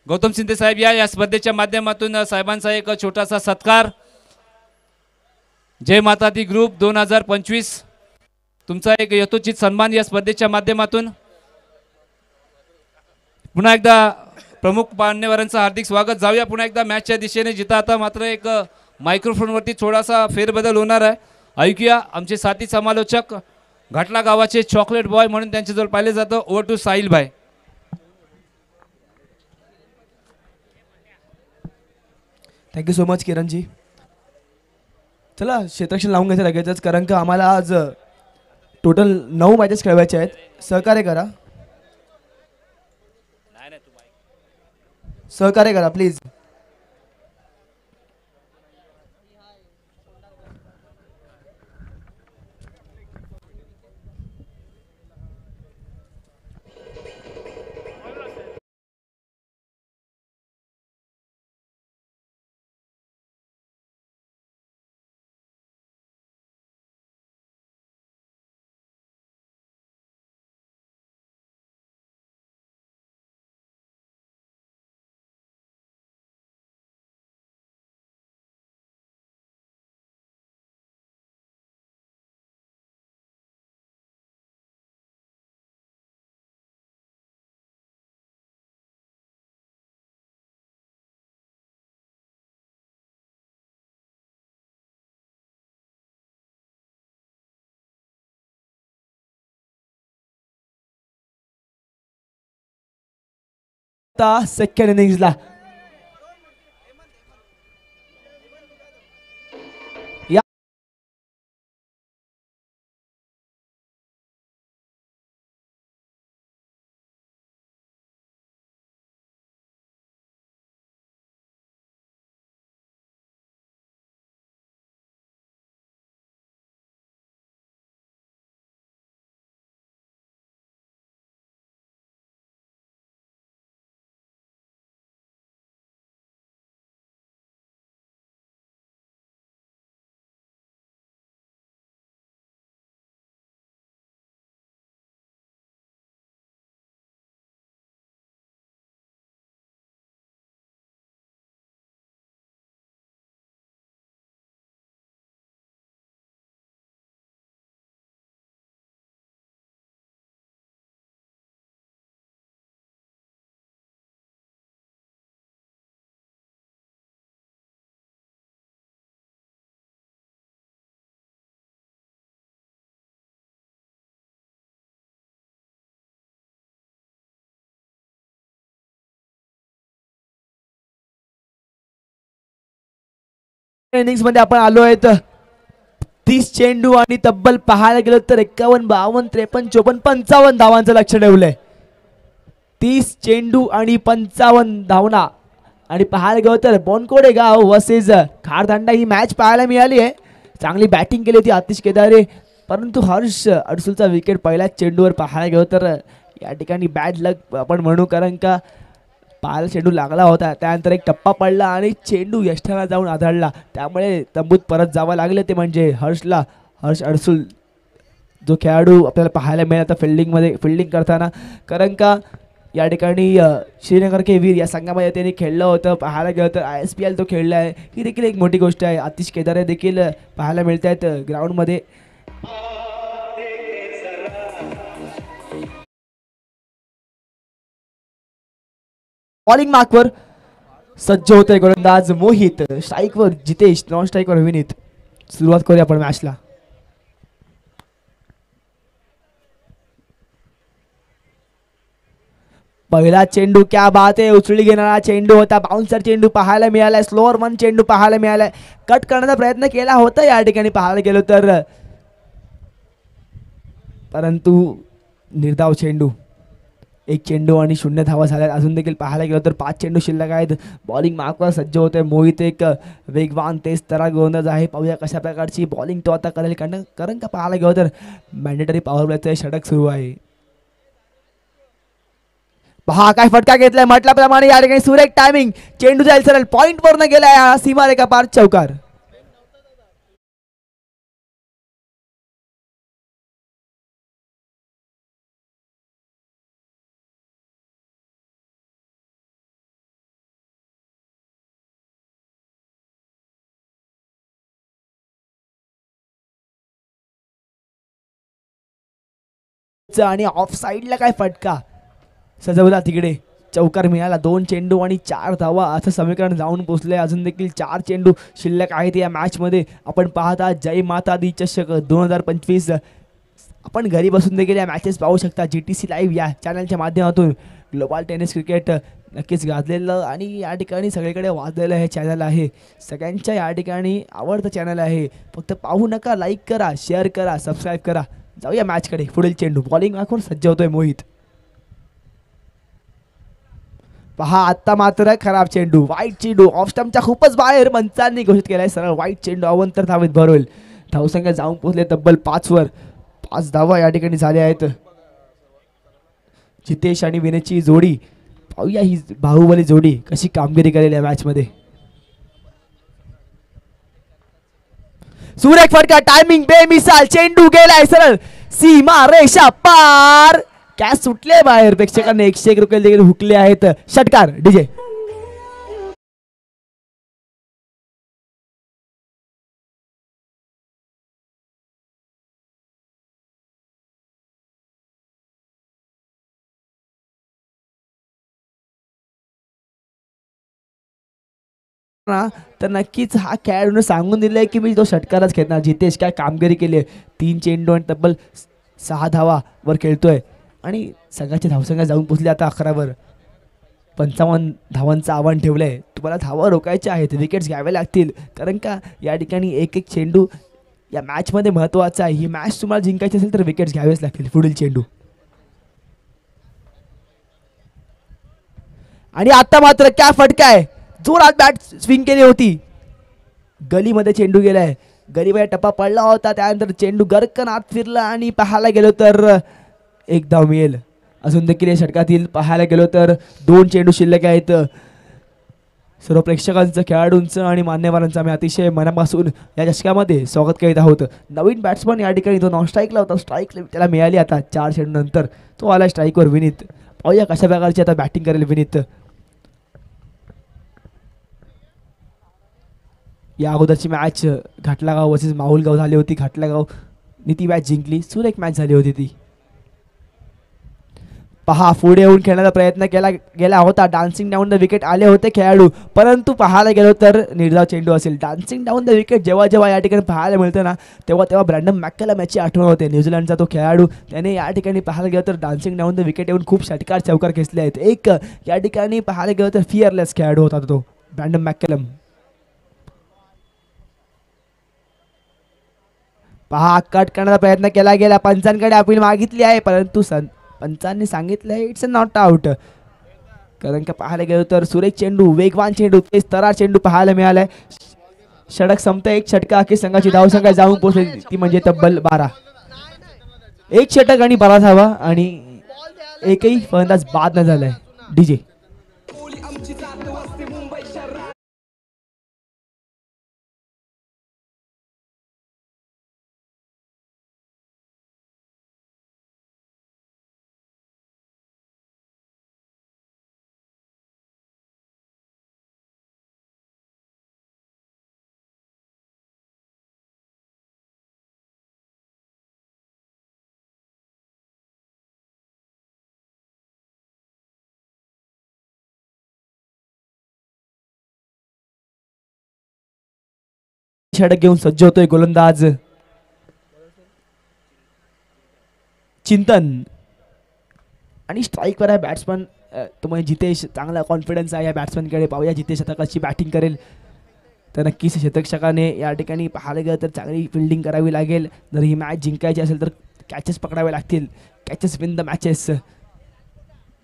[SPEAKER 1] गौतम शिंदे साहेब या स्पर्धेच्या माध्यमातून साहेबांचा एक छोटासा सत्कार। जय माता दी ग्रुप 2025 तुमचा एक यथोचित सन्मान या स्पर्धेच्या माध्यमातून। पुन्हा एकदा प्रमुख मान्यवरांचं हार्दिक स्वागत। जाऊया पुन्हा एकदा मॅचच्या दिशेने, जिथं आता मात्र एक मायक्रोफोनवरती थोडासा फेरबदल होणार आहे। ऐकूया आमचे साथी समालोचक, घाटला गावाचे चॉकलेट बॉय म्हणून त्यांच्याजवळ पाहिले जातं, ओव्हर टू साहिल भाई।
[SPEAKER 2] थँक्यू सो मच किरणजी. चला क्षेत्ररक्षण लावून घ्यायचं लगेचच, कारण का आम्हाला आज टोटल 9 मॅचेस खेळवायचे आहेत. सहकार्य करा, सहकार्य करा प्लीज. आता सेकंड इनिंग्सला इनिंग्स मध्ये आपण आलो आहेत. 30 चेंडू आणि तब्बल पाहायला गेलो तर 51, 52, 53, 54, 55 धावांचं लक्ष ठेवलंय. 30 चेंडू आणि 55 धावना. आणि पाहायला गेलो तर बोनकोडे गाव वर्सेस खारदांडा ही मॅच पाहायला मिळाली आहे. चांगली बॅटिंग केली होती आतिश केदारे, परंतु हर्ष अडसूलचा विकेट पहिल्याच चेंडूवर पाहायला गेलो तर या ठिकाणी बॅड लक आपण म्हणू, कारण का पाहायला चेंडू लागला होता, त्यानंतर एक टप्पा पडला आणि चेंडू यष्टीला जाऊन आदळला, त्यामुळे तंबूत परत जावं लागलं. ते म्हणजे हर्ष अडसूल जो खेळाडू आपल्याला पाहायला मिळाला फिल्डिंग करताना, कारण का या ठिकाणी श्रीनगर के वीर या संघामध्ये त्यांनी खेळलं होतं. पाहायला गेलं तर ISPL तो खेळला आहे, ही देखील एक मोठी गोष्ट आहे. आतिश केदारे देखील पाहायला मिळत आहेत ग्राउंडमध्ये. बॉलिंग मार्कवर सज्ज होते गोलंदाज मोहित, स्ट्राईकवर जितेश, नॉन स्ट्राईकवर विनीत. सुरुवात करूया आपण मॅचला. पहिला चेंडू क्या बात आहे, उचली घेणारा चेंडू होता. बाउन्सर चेंडू पाहायला मिळालाय, स्लोअर वन चेंडू पाहायला मिळालाय. कट करण्याचा प्रयत्न केला होता या ठिकाणी पाहायला गेलो तर, परंतु निर्धाव चेंडू. 1 चेंडू आणि 0 धावा झाल्या. अजून देखील पाहायला गेलो तर 5 चेंडू शिल्लक आहेत. बॉलिंग मार्कवर सज्ज होते मोहित, एक वेगवान तेज तरा गोलंदाज आहे. पाहूया कशा प्रकारची बॉलिंग तो आता करेल, कारण का पाहायला गेलो तर मॅन्डेटरी पॉवर प्लेचं षटक सुरू आहे. पहा काय फटका घेतलाय, म्हटल्याप्रमाणे या ठिकाणी सुरेख टायमिंग. चेंडू जाईल सरळ पॉइंट वरनं गेलाय, सीमारेखा पार चौकार. आणि ऑफ साइडला काय फटका सजवला, तिकडे चौकार मिळाला. 2 चेंडू आणि 4 धावा असं समीकरण जाऊन पोहोचले. अजून देखील 4 चेंडू शिल्लक आहेत या मॅच मध्ये. आपण पाहता जय माता दी चषक 2025 आपण घरी बसून देखील या मॅचेस पाहू शकता. GTC लाईव्ह या चॅनलच्या माध्यमातून. ग्लोबल टेनिस क्रिकेट नक्कीच गाजलेलं आणि या ठिकाणी सगळीकडे वाजलेलं हे चॅनल आहे. सगळ्यांच्या या ठिकाणी आवडतं चॅनल आहे. फक्त पाहू नका, लाईक करा, शेअर करा, सबस्क्राईब करा. जाऊया मॅचकडे. पुढील चेंडू बॉलिंग आखून सज्ज होतोय मोहित. पहा आत्ता मात्र खराब चेंडू, वाईट चेंडू, ऑफ स्टंपच्या खूपच बाहेर. पंचांनी घोषित केलाय सरळ वाईट चेंडू. अवंतर धावेत भर होईल. धावसंख्या जाऊन पोहोचले तब्बल 5 वर. 5 धावा या ठिकाणी झाल्या आहेत. जितेश आणि विनेशची जोडी, पाहूया ही बाहुबली जोडी कशी कामगिरी करेल या मॅच मध्ये. सुरेख फटका, टायमिंग बेमिसाल, चेंडू गेलाय सरळ सीमा रेषा पार. कॅच सुटले बाहेर. प्रेक्षकांनी 101 रुपये देखील हुकले आहेत. षटकार डीजे. तर नक्कीच हा खेळाडूने सांगून दिलंय की मी तो षटकारच खेळणार. जितेश काय कामगिरी केली आहे. 3 चेंडू आणि तब्बल 6 धावा वर खेळतोय आणि संघाची धावसंख्या जाऊन पोचली आता 11 वर. 55 धावांचं आव्हान ठेवलंय. तुम्हाला धावा रोखायच्या आहेत, विकेट्स घ्यावे लागतील, कारण का या ठिकाणी एक एक चेंडू या मॅच मध्ये महत्वाचा आहे. ही मॅच तुम्हाला जिंकायची असेल तर विकेट्स घ्यावेच लागतील. पुढील चेंडू आणि आता मात्र काय फटका आहे. जोरात बॅट स्विंग केली होती. गलीमध्ये चेंडू गेलाय. गलीमध्ये टप्पा पडला होता. त्यानंतर चेंडू गरकन आत फिरला आणि पाहायला गेलो तर एक धाव मिळेल. अजून देखील या षटकातील पाहायला गेलो तर 2 चेंडू शिल्लक आहेत. सर्व प्रेक्षकांचं, खेळाडूंचं आणि मान्यवरांचं आम्ही अतिशय मनापासून या चषकामध्ये स्वागत करीत आहोत. नवीन बॅट्समन या ठिकाणी तो नॉन स्ट्राईकला होता. स्ट्राईक त्याला मिळाली आता 4 चेंडू नंतर. तो आला स्ट्राईकवर विनीत. पाहूया कशा प्रकारची आता बॅटिंग करेल विनीत. या अगोदरची मॅच घाटलागाव वर्सेस माहुलगाव झाली होती. घाटलागावनी ती मॅच जिंकली. सुरेख मॅच झाली होती ती. पहा पुढे येऊन खेळण्याचा प्रयत्न केला गेला होता. डान्सिंग डाऊन द विकेट आले होते खेळाडू, परंतु पाहायला गेलो तर निर्धाव चेंडू असेल. डान्सिंग डाऊन द विकेट जेव्हा जेव्हा या ठिकाणी पाहायला मिळतं ना, तेव्हा तेव्हा ब्रँडन मॅककलम याची आठवण होते. न्यूझीलंडचा तो खेळाडू, त्याने या ठिकाणी पाहायला गेलो तर डान्सिंग डाऊन द विकेट येऊन खूप षटकार चौकार खेचले आहेत. एक या ठिकाणी पाहायला गेलो तर फिअरलेस खेळाडू होता तो ब्रँडन मॅककलम. पहा कट करण्याचा प्रयत्न केला गेला. पंचांकडे अपील मागितली आहे, परंतु पंचांनी सांगितलंय इट्स अ नॉट आउट. कारण का पाहायला गेलो तर सुरेख चेंडू, वेगवान चेंडू, तेज तरार चेंडू पाहायला मिळालाय. षटक संपतं. एक षटका की संघाची धावसंख्या जाऊन पोहोचली ती म्हणजे तब्बल 12. एक षटक आणि 12 धावा आणि एकही फलंदाज बाद न झालाय. डीजे षटक घेऊन सज्ज होतोय गोलंदाज चिंतन आणि स्ट्राईकवर आहे बॅट्समन तो म्हणजे जितेश. चांगला कॉन्फिडन्स आहे या बॅट्समनकडे. पाहूया जितेश आता कशी बॅटिंग करेल. तर नक्कीच शतकषकाने या ठिकाणी पाहायला गेलं तर चांगली फिल्डिंग करावी लागेल. जर ही मॅच जिंकायची असेल तर कॅचेस पकडावे लागतील. Catches win the matches.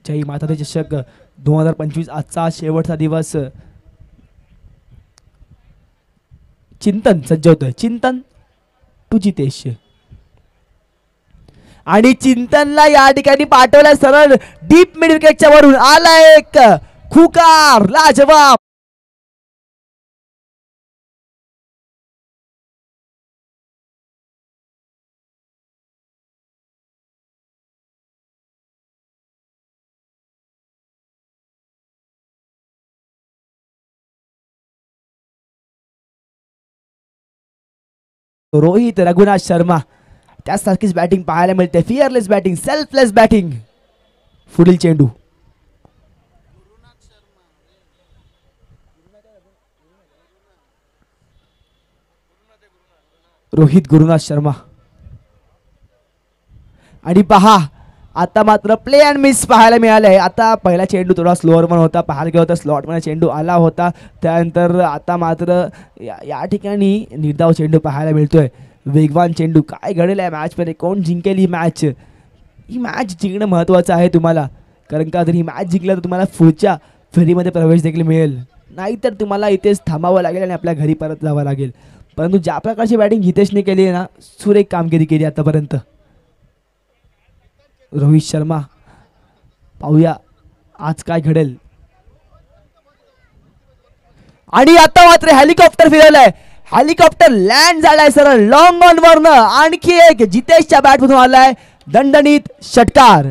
[SPEAKER 2] जय माता दे चषक 2025 आजचा शेवटचा दिवस. चिंतन सज्ज होतोय. चिंतन टू जितेश आणि चिंतनला या ठिकाणी पाठवलं सरळ डीप मिड विकेटच्या वरून. आला एक खुकार लाजवाब. रोहित रघुनाथ शर्मा त्यासारखीच बॅटिंग पाहायला मिळते. Fearless batting, selfless batting. पुढील चेंडू रोहित गुरुनाथ शर्मा आणि पहा आता मात्र प्ले अँड मिस पाहायला मिळालंय. आता पहिला चेंडू थोडा स्लोअर पण होता, पाहायला गेला होता स्लॉटमध्ये चेंडू आला होता. त्यानंतर आता मात्र या ठिकाणी निर्धाव चेंडू पाहायला मिळतोय. वेगवान चेंडू. काय घडेल आहे मॅचमध्ये, कोण जिंकेल ही मॅच. ही मॅच जिंकणं महत्त्वाचं आहे तुम्हाला, कारण का जर ही मॅच जिंकलं तर तुम्हाला पुढच्या फेरीमध्ये प्रवेश देखील मिळेल, नाहीतर तुम्हाला इथेच थांबावं लागेल आणि आपल्या घरी परत जावं लागेल. परंतु ज्या प्रकारची बॅटिंग हितेशने केली आहे ना, सुरेख कामगिरी केली आतापर्यंत. रोहित शर्मा, पाहूया आज काय घडेल. आणि आता मात्र हेलिकॉप्टर फिरवलंय, हेलिकॉप्टर लँड झालाय सरळ लॉंग ऑन वरनं. आणखी एक जितेशच्या बॅट मधून आलाय दणदणीत षटकार.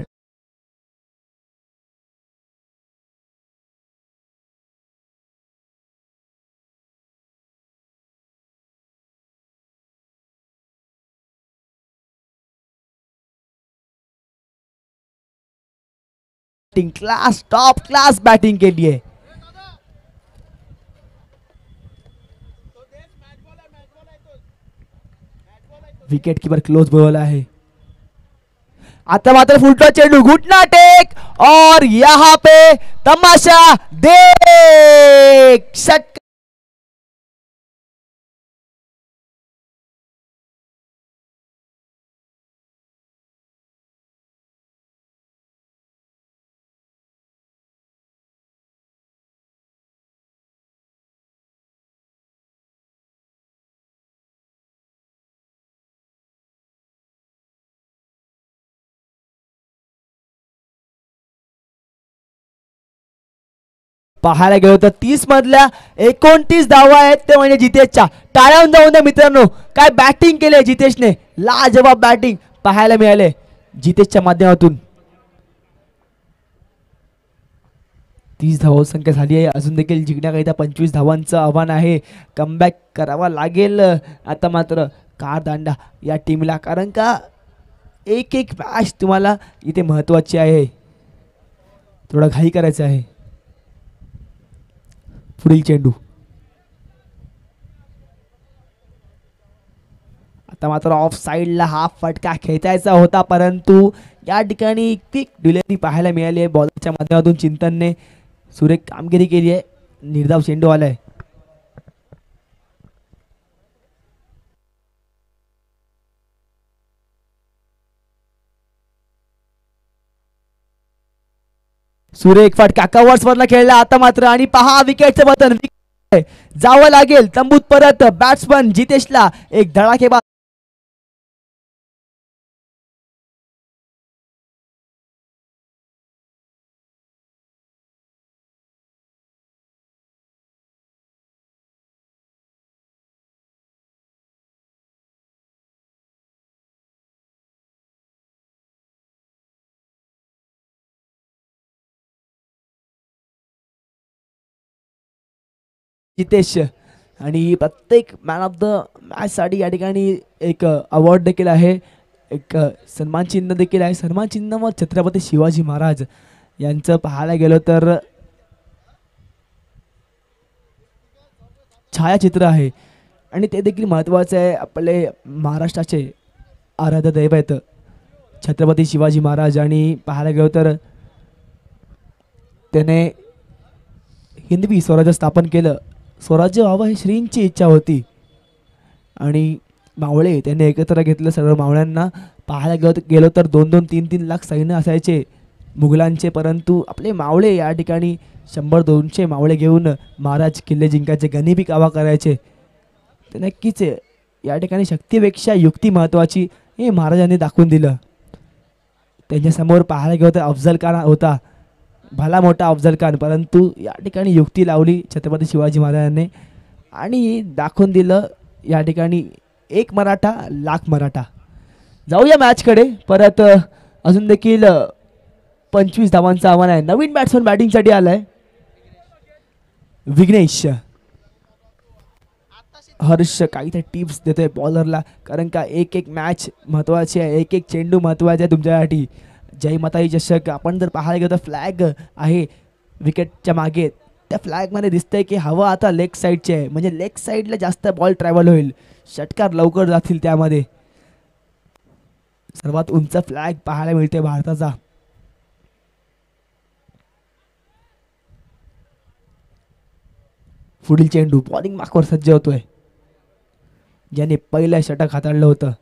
[SPEAKER 2] क्लास टॉप क्लास बॅटिंग केली आहे. विकेट कीपर क्लोज बोलला है. आता मात्र फुलटो चेंडू, घुटना टेक और यहाँ पे तमाशा देख. षटकार. पाहायला गेलो तर 30 मधल्या 29 धावा आहेत ते म्हणजे जितेशच्या. टाळ्यावर जाऊन द्या मित्रांनो, काय बॅटिंग केले जितेशने, लाजवाब बॅटिंग पाहायला मिळाले जितेशच्या माध्यमातून. 30 धावा संख्या झाली आहे, अजून देखील जिंकण्याकरिता 25 धावांचं आव्हान आहे. कमबॅक करावा लागेल आता मात्र कारदांडा या टीमला, कारण का एक एक मॅच तुम्हाला इथे महत्त्वाची आहे. थोडा घाई करायचं आहे. पुढील चेंडू. आता मात्र ऑफ साइडला हा फटका खेचायचा होता, परंतु या ठिकाणी क्विक डिलिव्हरी पाहायला मिळाली आहे बॉलरच्या माध्यमातून. चिंतनने सुरेख कामगिरी केली आहे. निर्धाव चेंडू आलाय. सुरेख फटका कव्हर्स वरला खेळला आता मात्र, आणि पहा विकेटचं बटन जावं लागेल तंबूत परत. बॅट्समन जितेशला एक धडाकेबाज जितेश. आणि प्रत्येक मॅन ऑफ द मॅच साठी या ठिकाणी एक अवॉर्ड देखील आहे, एक सन्मान चिन्ह देखील आहे. सन्मान चिन्ह व छत्रपती शिवाजी महाराज यांचं पाहायला गेलो तर छायाचित्र आहे, आणि ते देखील महत्त्वाचं आहे. आपले महाराष्ट्राचे आराध्य दैवत छत्रपती शिवाजी महाराज, आणि पाहायला गेलो तर त्याने हिंदवी स्वराज्य स्थापन केलं. स्वराज्य व्हावं ही श्रींची इच्छा होती, आणि मावळे त्यांनी एकत्र घेतलं सर्व मावळ्यांना. पाहायला गेलो तर 2-2, 3-3 लाख सैन्य असायचे मुघलांचे, परंतु आपले मावळे या ठिकाणी 100-200 मावळे घेऊन महाराज किल्ले जिंकायचे, गनिमी कावा करायचे. ते नक्कीच या ठिकाणी शक्तीपेक्षा युक्ती महत्त्वाची हे महाराजांनी दाखवून दिलं. त्यांच्यासमोर पाहायला गेलो तर अफजल खान होता, भला मोठा अफजल खान, परंतु या ठिकाणी युक्ती लावली छत्रपती शिवाजी महाराजांनी आणि दाखवून दिलं या ठिकाणी एक मराठा लाख मराठा. जाऊया मॅचकडे परत. अजून देखील 25 धावांचं आव्हान आहे. नवीन बॅट्समन बॅटिंगसाठी आलाय विघ्नेश. हर्ष काहीतरी टिप्स देतोय बॉलरला, कारण का एक एक मॅच महत्त्वाची आहे, एक एक चेंडू महत्त्वाचा आहे तुमच्यासाठी. जय माताई चषक आपण जर पाहायला गेलो तर फ्लॅग आहे विकेटच्या मागे, त्या फ्लॅगमध्ये दिसतंय की हवा आता लेग साईडची आहे, म्हणजे लेग साईडला जास्त बॉल ट्रॅव्हल होईल, षटकार लवकर जातील त्यामध्ये. सर्वात उंच फ्लॅग पाहायला मिळते भारताचा. पुढील चेंडू बॉलिंग मार्कवर सज्ज होतोय, ज्याने पहिलं षटक हाताळलं होतं.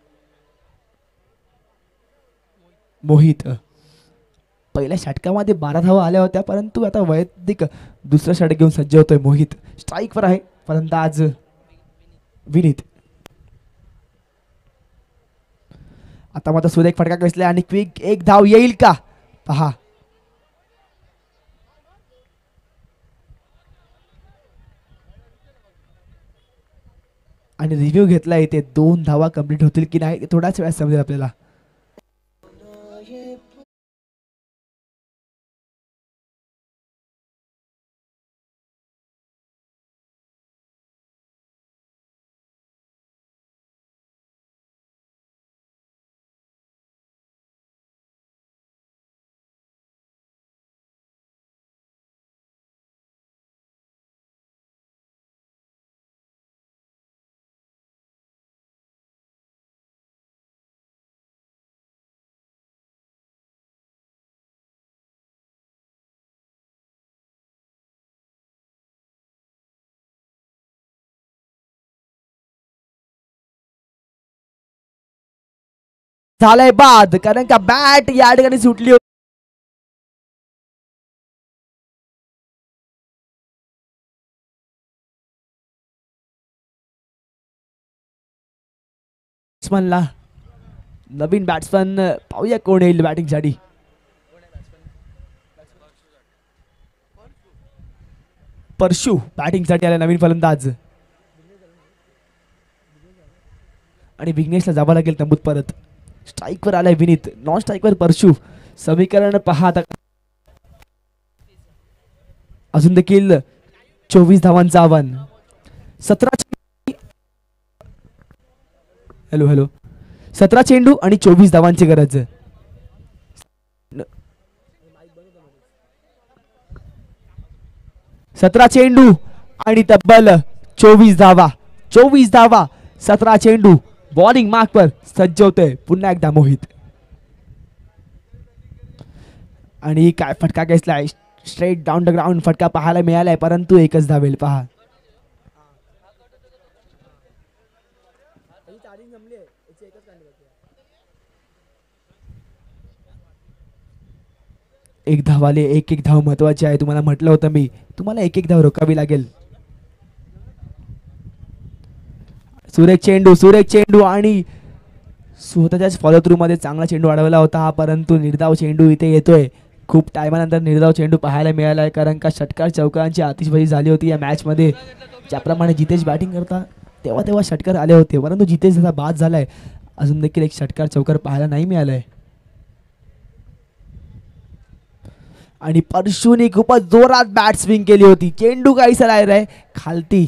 [SPEAKER 2] मोहित पहिल्या षटकामध्ये 12 धावा आल्या होत्या, परंतु आता वैयक्तिक दुसरं षटक घेऊन सज्ज होतोय मोहित. स्ट्राईकवर आहे फलंदाज विनीत. आता मात्र सुरेख फटका कसलाय आणि क्विक एक धाव येईल का पहा. आणि रिव्ह्यू घेतला इथे 2 धावा कंप्लीट होतील की नाही थोड्याच वेळात समजेल आपल्याला. झालंय बाद, कारण का बॅट या ठिकाणी सुटली होती. बॅट्समनला नवीन बॅट्समन पाहूया कोण येईल बॅटिंग साठी. परशु बॅटिंग साठी आला नवीन फलंदाज, आणि विघ्नेशला जावं लागेल तंबूत परत. स्ट्राईकवर आलाय विनीत, नॉन स्ट्राईकवर परशु. समीकरण पहा आता. अजून देखील 24 धावांचं आव्हान. 17 चेंडू आणि 24 धावांची गरज. 17 चेंडू आणि तब्बल 24 धावा. 24 धावा 17 चेंडू. बॉलिंग मार्कवर सज्ज होतोय पुन्हा एकदा मोहित. आणि काय फटका घेतलाय, स्ट्रेट डाऊन द ग्राउंड फटका पाहायला मिळालाय, परंतु एकच धावेल पहा. एक धावाले एक एक धाव महत्वाची आहे. तुम्हाला म्हटलं होतं मी, तुम्हाला एक एक धाव रोखावी लागेल. सुरेख चेंडू आणि स्वतःच्याच फॉलो थ्रू मध्ये चांगला चेंडू अडवला होता हा, परंतु निर्धाव चेंडू इथे येतोय. खूप टायमानंतर निर्धाव चेंडू पाहायला मिळाला आहे, कारण का षटकार चौकांची आतिषबाजी झाली होती या मॅच मध्ये. ज्याप्रमाणे जितेश बॅटिंग करता तेव्हा षटकार आले होते, परंतु जितेश जसा बाद झालाय अजून देखील एक षटकार चौकार पाहायला नाही मिळालाय. आणि परशुने खूपच जोरात बॅट स्विंग केली होती. चेंडू काहीसा राहिलाय खालती,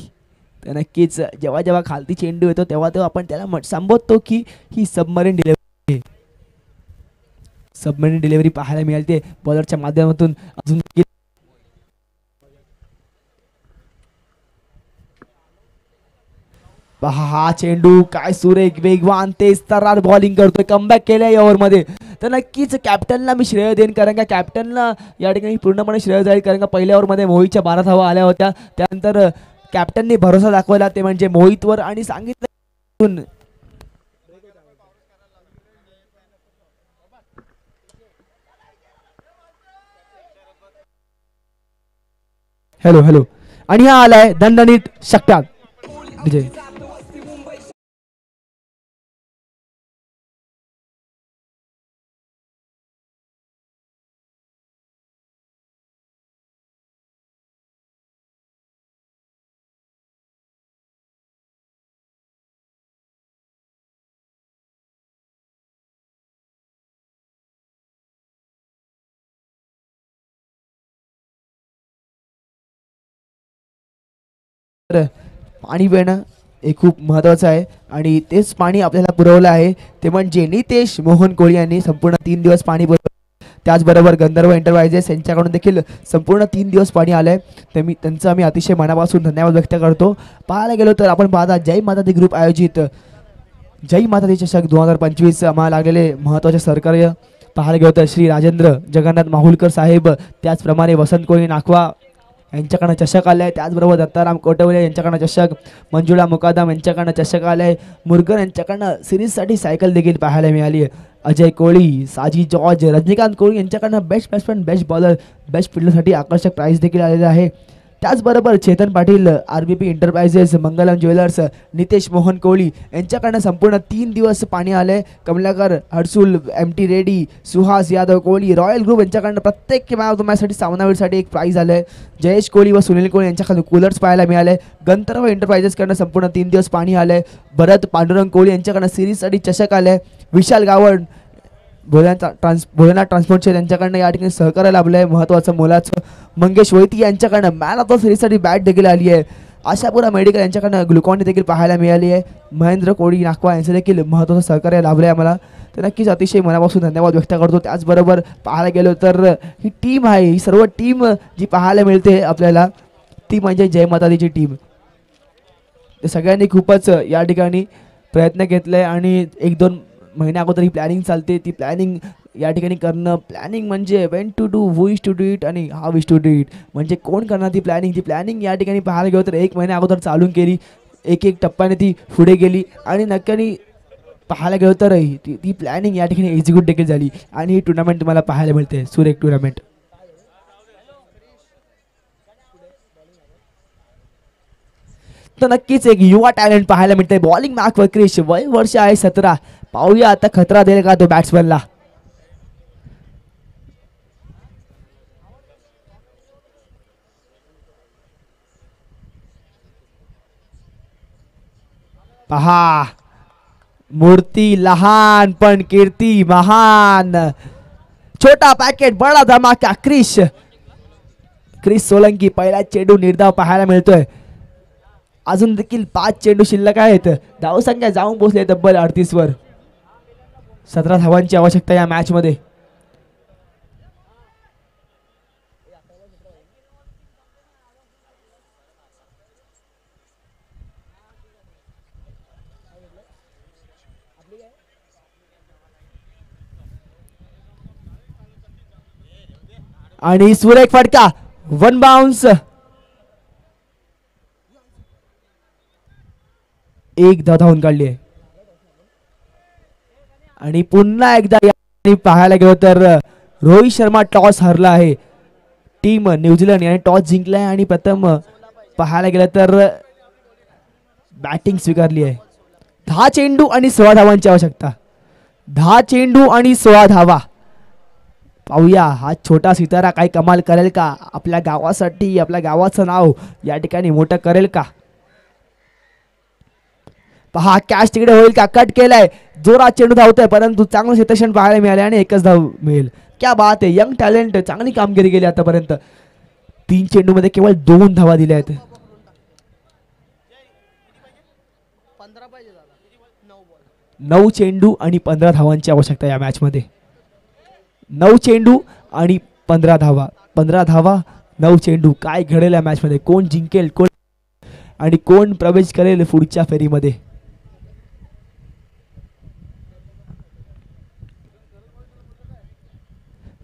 [SPEAKER 2] तर नक्कीच जेव्हा जेव्हा खालती चेंडू येतो तेव्हा आपण त्याला संबोधतो की ही सबमरीन डिलिव्हरी. सबमरीन डिलिव्हरी पाहायला मिळते बॉलरच्या माध्यमातून. अजून हा चेंडू काय सुरेख वेगवान तेज तर्रार बॉलिंग करतोय. कमबॅक केल्या या ओव्हर मध्ये, तर नक्कीच कॅप्टनला मी श्रेय देईन, कारण का कॅप्टनला या ठिकाणी पूर्णपणे श्रेय जाईल, कारण का पहिल्या ओव्हर मध्ये मोहितच्या 12 धावा आल्या होत्या. त्यानंतर कॅप्टनने भरोसा दाखवला ते म्हणजे मोहितवर, आणि सांगितलं हॅलो आणि हा आलाय दणदणीत षटकार विजय. पाणी पिणं हे खूप महत्त्वाचं आहे, आणि तेच पाणी आपल्याला पुरवलं आहे ते म्हणजे नितेश मोहन कोळी यांनी संपूर्ण 3 दिवस पाणी पुरवलं. त्याचबरोबर गंधर्व एंटरप्राइजेस यांच्याकडून देखील संपूर्ण 3 दिवस पाणी आलंय, तर मी त्यांचं आम्ही अतिशय मनापासून धन्यवाद व्यक्त करतो. पाहायला गेलो तर आपण पाहता जय माता दी ग्रुप आयोजित जय माता दी चषक 2025 आम्हाला लागलेले महत्त्वाचे सहकार्य पाहायला गेलं तर श्री राजेंद्र जगन्नाथ माहुलकर साहेब, त्याचप्रमाणे वसंत कोळी नाखवा यांच्याकडनं चषक आले आहे, त्याचबरोबर दत्ताराम कोटवले यांच्याकडनं चषक, मंजुळा मुकादम यांच्याकडनं चषक आले आहे, मुरगन यांच्याकडनं सिरीजसाठी सायकल देखील पाहायला मिळाली आहे. अजय कोळी, साजी जॉर्ज, रजनीकांत कोळी यांच्याकडनं best batsman, best bowler, best फिल्डरसाठी आकर्षक प्राईज देखील आलेलं आहे. त्याचबरोबर Chetan Patil, RBP Enterprises, Mangalam Jewellers, Nitesh Mohan Koli यांच्याकडनं संपूर्ण 3 दिवस पाणी आले. Kamalakar, Harsul, MT Reddy, Suhas Yadav Koli, Royal Group यांच्याकडनं प्रत्येक मॅचसाठी सामनावीरसाठी एक प्राईज आलं आहे. जयेश कोळी व सुनील कोळी यांच्याकडून कूलर्स पाहायला मिळाले. गंधर्व एंटरप्राइजेसकडनं संपूर्ण 3 दिवस पाणी आलं आहे. भरत पांडुरंग कोळी यांच्याकडनं सिरीजसाठी चषक आले. विशाल गावड, भोलेनाथ ट्रान्सपोर्टचे त्यांच्याकडनं या ठिकाणी सहकार्य लाभलं आहे महत्त्वाचं मोलाचं. मंगेश वैती यांच्याकडनं मॅन ऑफ द सिरीजसाठी बॅट देखील आली आहे. आशापुरा मेडिकल यांच्याकडनं ग्लुकॉन देखील पाहायला मिळाली आहे. महेंद्र कोळी नाखवा यांचं देखील महत्त्वाचं सहकार्य लाभलं आहे आम्हाला, तर नक्कीच अतिशय मनापासून धन्यवाद व्यक्त करतो. त्याचबरोबर पाहायला गेलो तर ही टीम आहे, ही सर्व टीम जी पाहायला मिळते आपल्याला ती म्हणजे जय माता दीची टीम. ते सगळ्यांनी खूपच या ठिकाणी प्रयत्न घेतले आहे आणि 1-2 महिन्या अगोदर ही प्लॅनिंग चालते. ती प्लॅनिंग या ठिकाणी करणं, प्लॅनिंग म्हणजे when to do, who is to do it आणि how is to do it, म्हणजे कोण करणार ती प्लॅनिंग. ती प्लॅनिंग या ठिकाणी पाहायला गेलो तर 1 महिन्या अगोदर चालून केली, एक टप्प्याने ती पुढे गेली आणि नक्की पाहायला गेलो तर ती प्लॅनिंग या ठिकाणी एक्झिक्यूट देखील झाली आणि ही टुर्नामेंट तुम्हाला पाहायला मिळते, सुरेख टुर्नामेंट. तर नक्कीच एक युवा टॅलेंट पाहायला मिळते. बॉलिंग मॅक क्रिश, वय वर्ष आहे 17. पाहूया आता खतरा देईल का तो बॅट्समॅनला. पहा, मूर्ती लहान पण कीर्ती महान. छोटा पॅकेट बडा धमाका. क्रिश सोलंकी पहिला चेंडू निर्धाव पाहायला मिळतोय. अजून देखील 5 चेंडू शिल्लक आहेत. धावसंख्या जाऊन पोहोचले तब्बल 38 वर. 17 धावांची आवश्यकता या मॅच मध्ये. आणि सुरेख फटका, 1 बाउन्स. एक धावून काढली आहे आणि पुन्हा एकदा पाहायला गेलो तर रोहित शर्मा टॉस हरला आहे. टीम न्यूझीलंड याने टॉस जिंकलाय आणि प्रथम पाहायला गेलं तर बॅटिंग स्वीकारली आहे. 10 चेंडू आणि 16 धावांची आवश्यकता. 10 चेंडू आणि 16 धावा. पाहूया हा छोटा सितारा काही कमाल करेल का, आपल्या गावासाठी आपल्या गावाचं नाव या ठिकाणी मोठं करेल का. पहा कॅच तिकडे होईल का, कट केलाय, जोरात चेंडू धावतोय परंतु चांगलं क्षेत्ररक्षण पाहायला मिळाले आणि 1च धाव मिळेल. क्या बात आहे, यंग टॅलेंट, चांगली कामगिरी केली आतापर्यंत. 3 चेंडू मध्ये केवळ 2 धावा दिल्या आहेत. 9 चेंडू आणि 15 धावांची आवश्यकता या मॅच मध्ये. 9 चेंडू आणि 15 धावा. 15 धावा, 9 चेंडू. काय घडेल या मॅच मध्ये, कोण जिंकेल, कोण आणि कोण प्रवेश करेल पुढच्या फेरीमध्ये.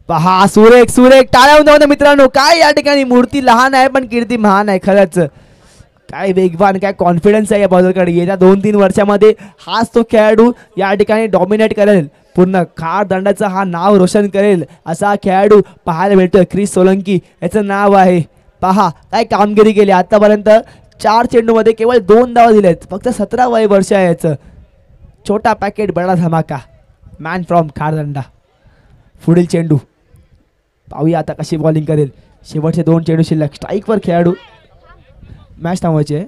[SPEAKER 2] पहा सुरेख टाळ्या मित्रांनो. काय या ठिकाणी मूर्ती लहान आहे पण कीर्ती महान आहे. खरंच काय वेगवान, काय कॉन्फिडन्स आहे या बॉलरकडे. येत्या 2-3 वर्षामध्ये हाच तो खेळाडू या ठिकाणी डॉमिनेट करेल, पूर्ण खार दंडाचं हा नाव रोशन करेल असा खेळाडू पाहायला मिळतोय. क्रिस सोलंकी याचं नाव आहे. पहा काय कामगिरी केली आतापर्यंत. 4 चेंडू मध्ये केवळ 2 धावा दिलेत. फक्त 17 वय वर्ष आहे याचं. छोटा पॅकेट बडा धमाका, मॅन फ्रॉम खारदंडा. पुढील चेंडू पाहूया आता कशी बॉलिंग करेल. शेवटचे 2 चेंडू शिल्लक. स्ट्राईकवर खेळाडू. मॅच थांबवायची आहे.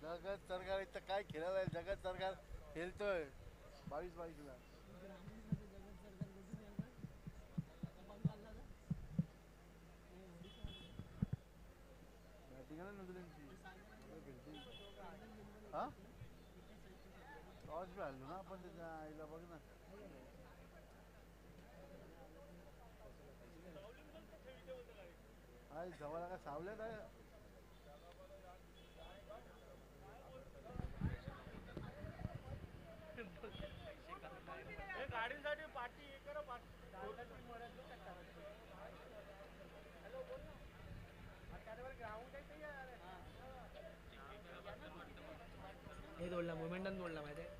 [SPEAKER 3] जगत सरकार इथं काय खेळायला जगत सरकार खेळतोय 22-22 ला बॅटिंग आहे ना न्यूझीलंडची हा टॉस बी हल्लो ना आपण त्याच्या आईला बघ ना आई जवळ का सावल्यात आहे गाडीसाठी पार्टी हे करा पार्टी
[SPEAKER 2] हे तोडला मोमेंटन तोडला माहिती आहे.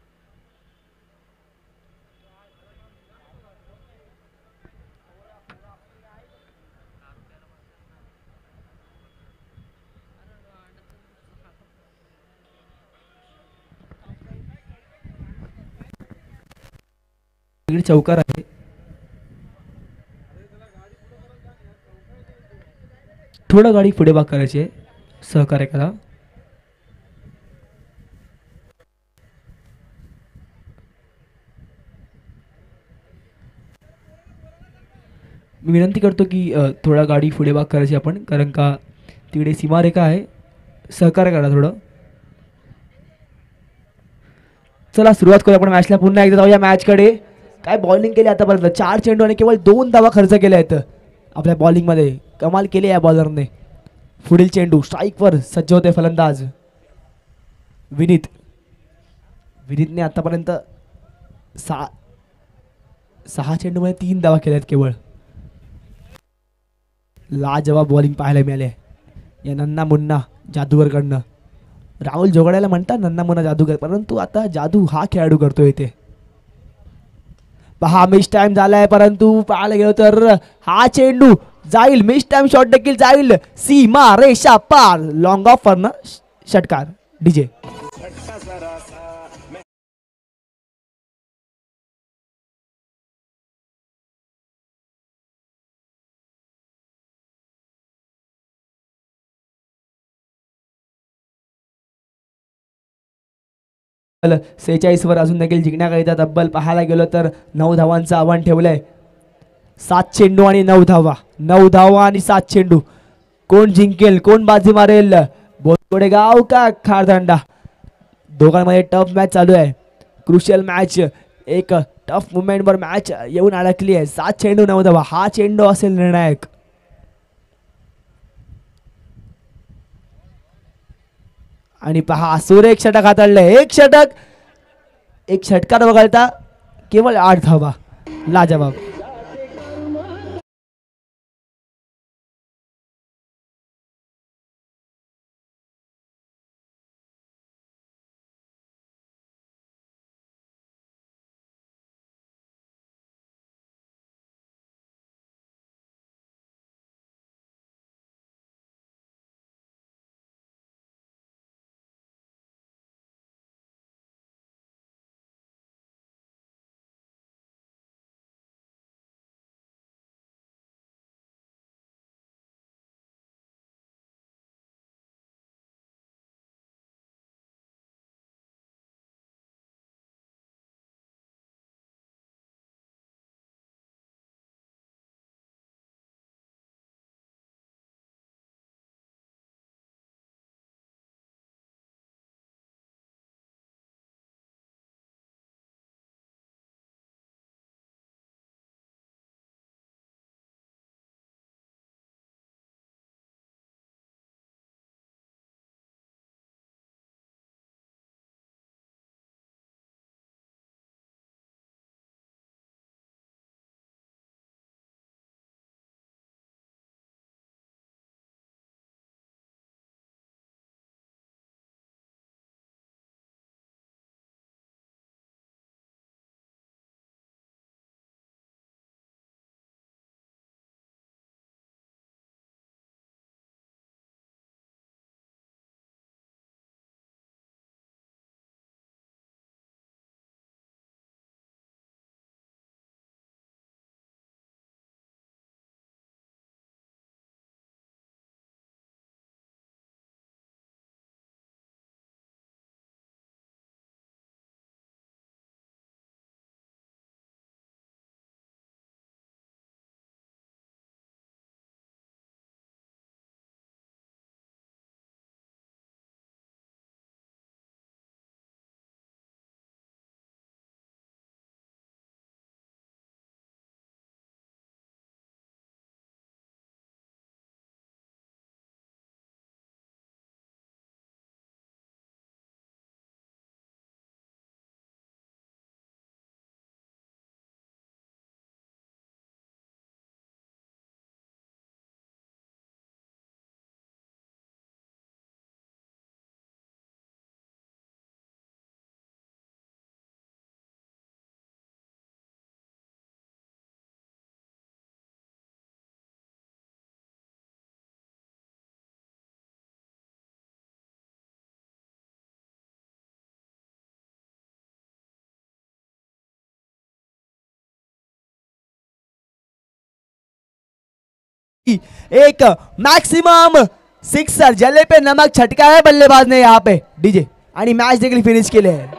[SPEAKER 2] इकडे चौकार आहे. थोडं गाडी पुढे बाग करायची आहे सहकार्य करा. मी विनंती करतो की थोडा गाडी पुढे बाग करायची आपण कारण का तिकडे सीमारेखा आहे. सहकार्य करा थोडं. चला सुरुवात करू आपण मॅचला. पुन्हा एकदा जाऊया मॅचकडे. काय बॉलिंग केली आतापर्यंत 4 चेंडू आणि केवळ 2 धावा खर्च केल्या आहेत आपल्या बॉलिंगमध्ये. कमाल केली या बॉलरने. पुढील चेंडू स्ट्राईकवर सज्ज होते फलंदाज विनीत. विनीतने आतापर्यंत 6 चेंडूमध्ये 3 धावा केल्यात केवळ. लाजवाब बॉलिंग पाहायला मिळाले या नन्ना मुन्ना जादूगरकडनं. राहुल जोगड्याला म्हणतात नन्ना मुन्ना जादूगर परंतु आता जादू हा खेळाडू करतोय इथे. पहा मिस टाइम झालाय परंतु पाहायला गेलो तर हा चेंडू जाईल. मिस टाइम शॉट देखील जाईल. सीमा रेषा पार. लॉंग ऑफ वरनं षटकार डीजे. तब्बल 46 वर अजून देखील जिंकण्याकरिता तब्बल पाहायला गेलो तर 9 धावांचं आव्हान ठेवलंय. 7 चेंडू आणि 9 धावा. 9 धावा आणि 7 चेंडू. कोण जिंकेल कोण बाजी मारेल. बोरगोडेगाव का खारदांडा. दोघांमध्ये टफ मॅच चालू आहे. Crucial match. एक टफ मुवमेंट वर मॅच येऊन अडकली आहे. 7 चेंडू 9 धावा. हा चेंडू असेल निर्णायक. आणि पहा सुरेख षटक हाताळले. एक षटकार वगळता केवळ 8 धावा. लाजवाब. एक मैक्सिमम सिक्सर, जले पे नमक छटका है बल्लेबाज ने यहाँ पे डीजे, आणि मॅच देखील फिनिश केले आहे.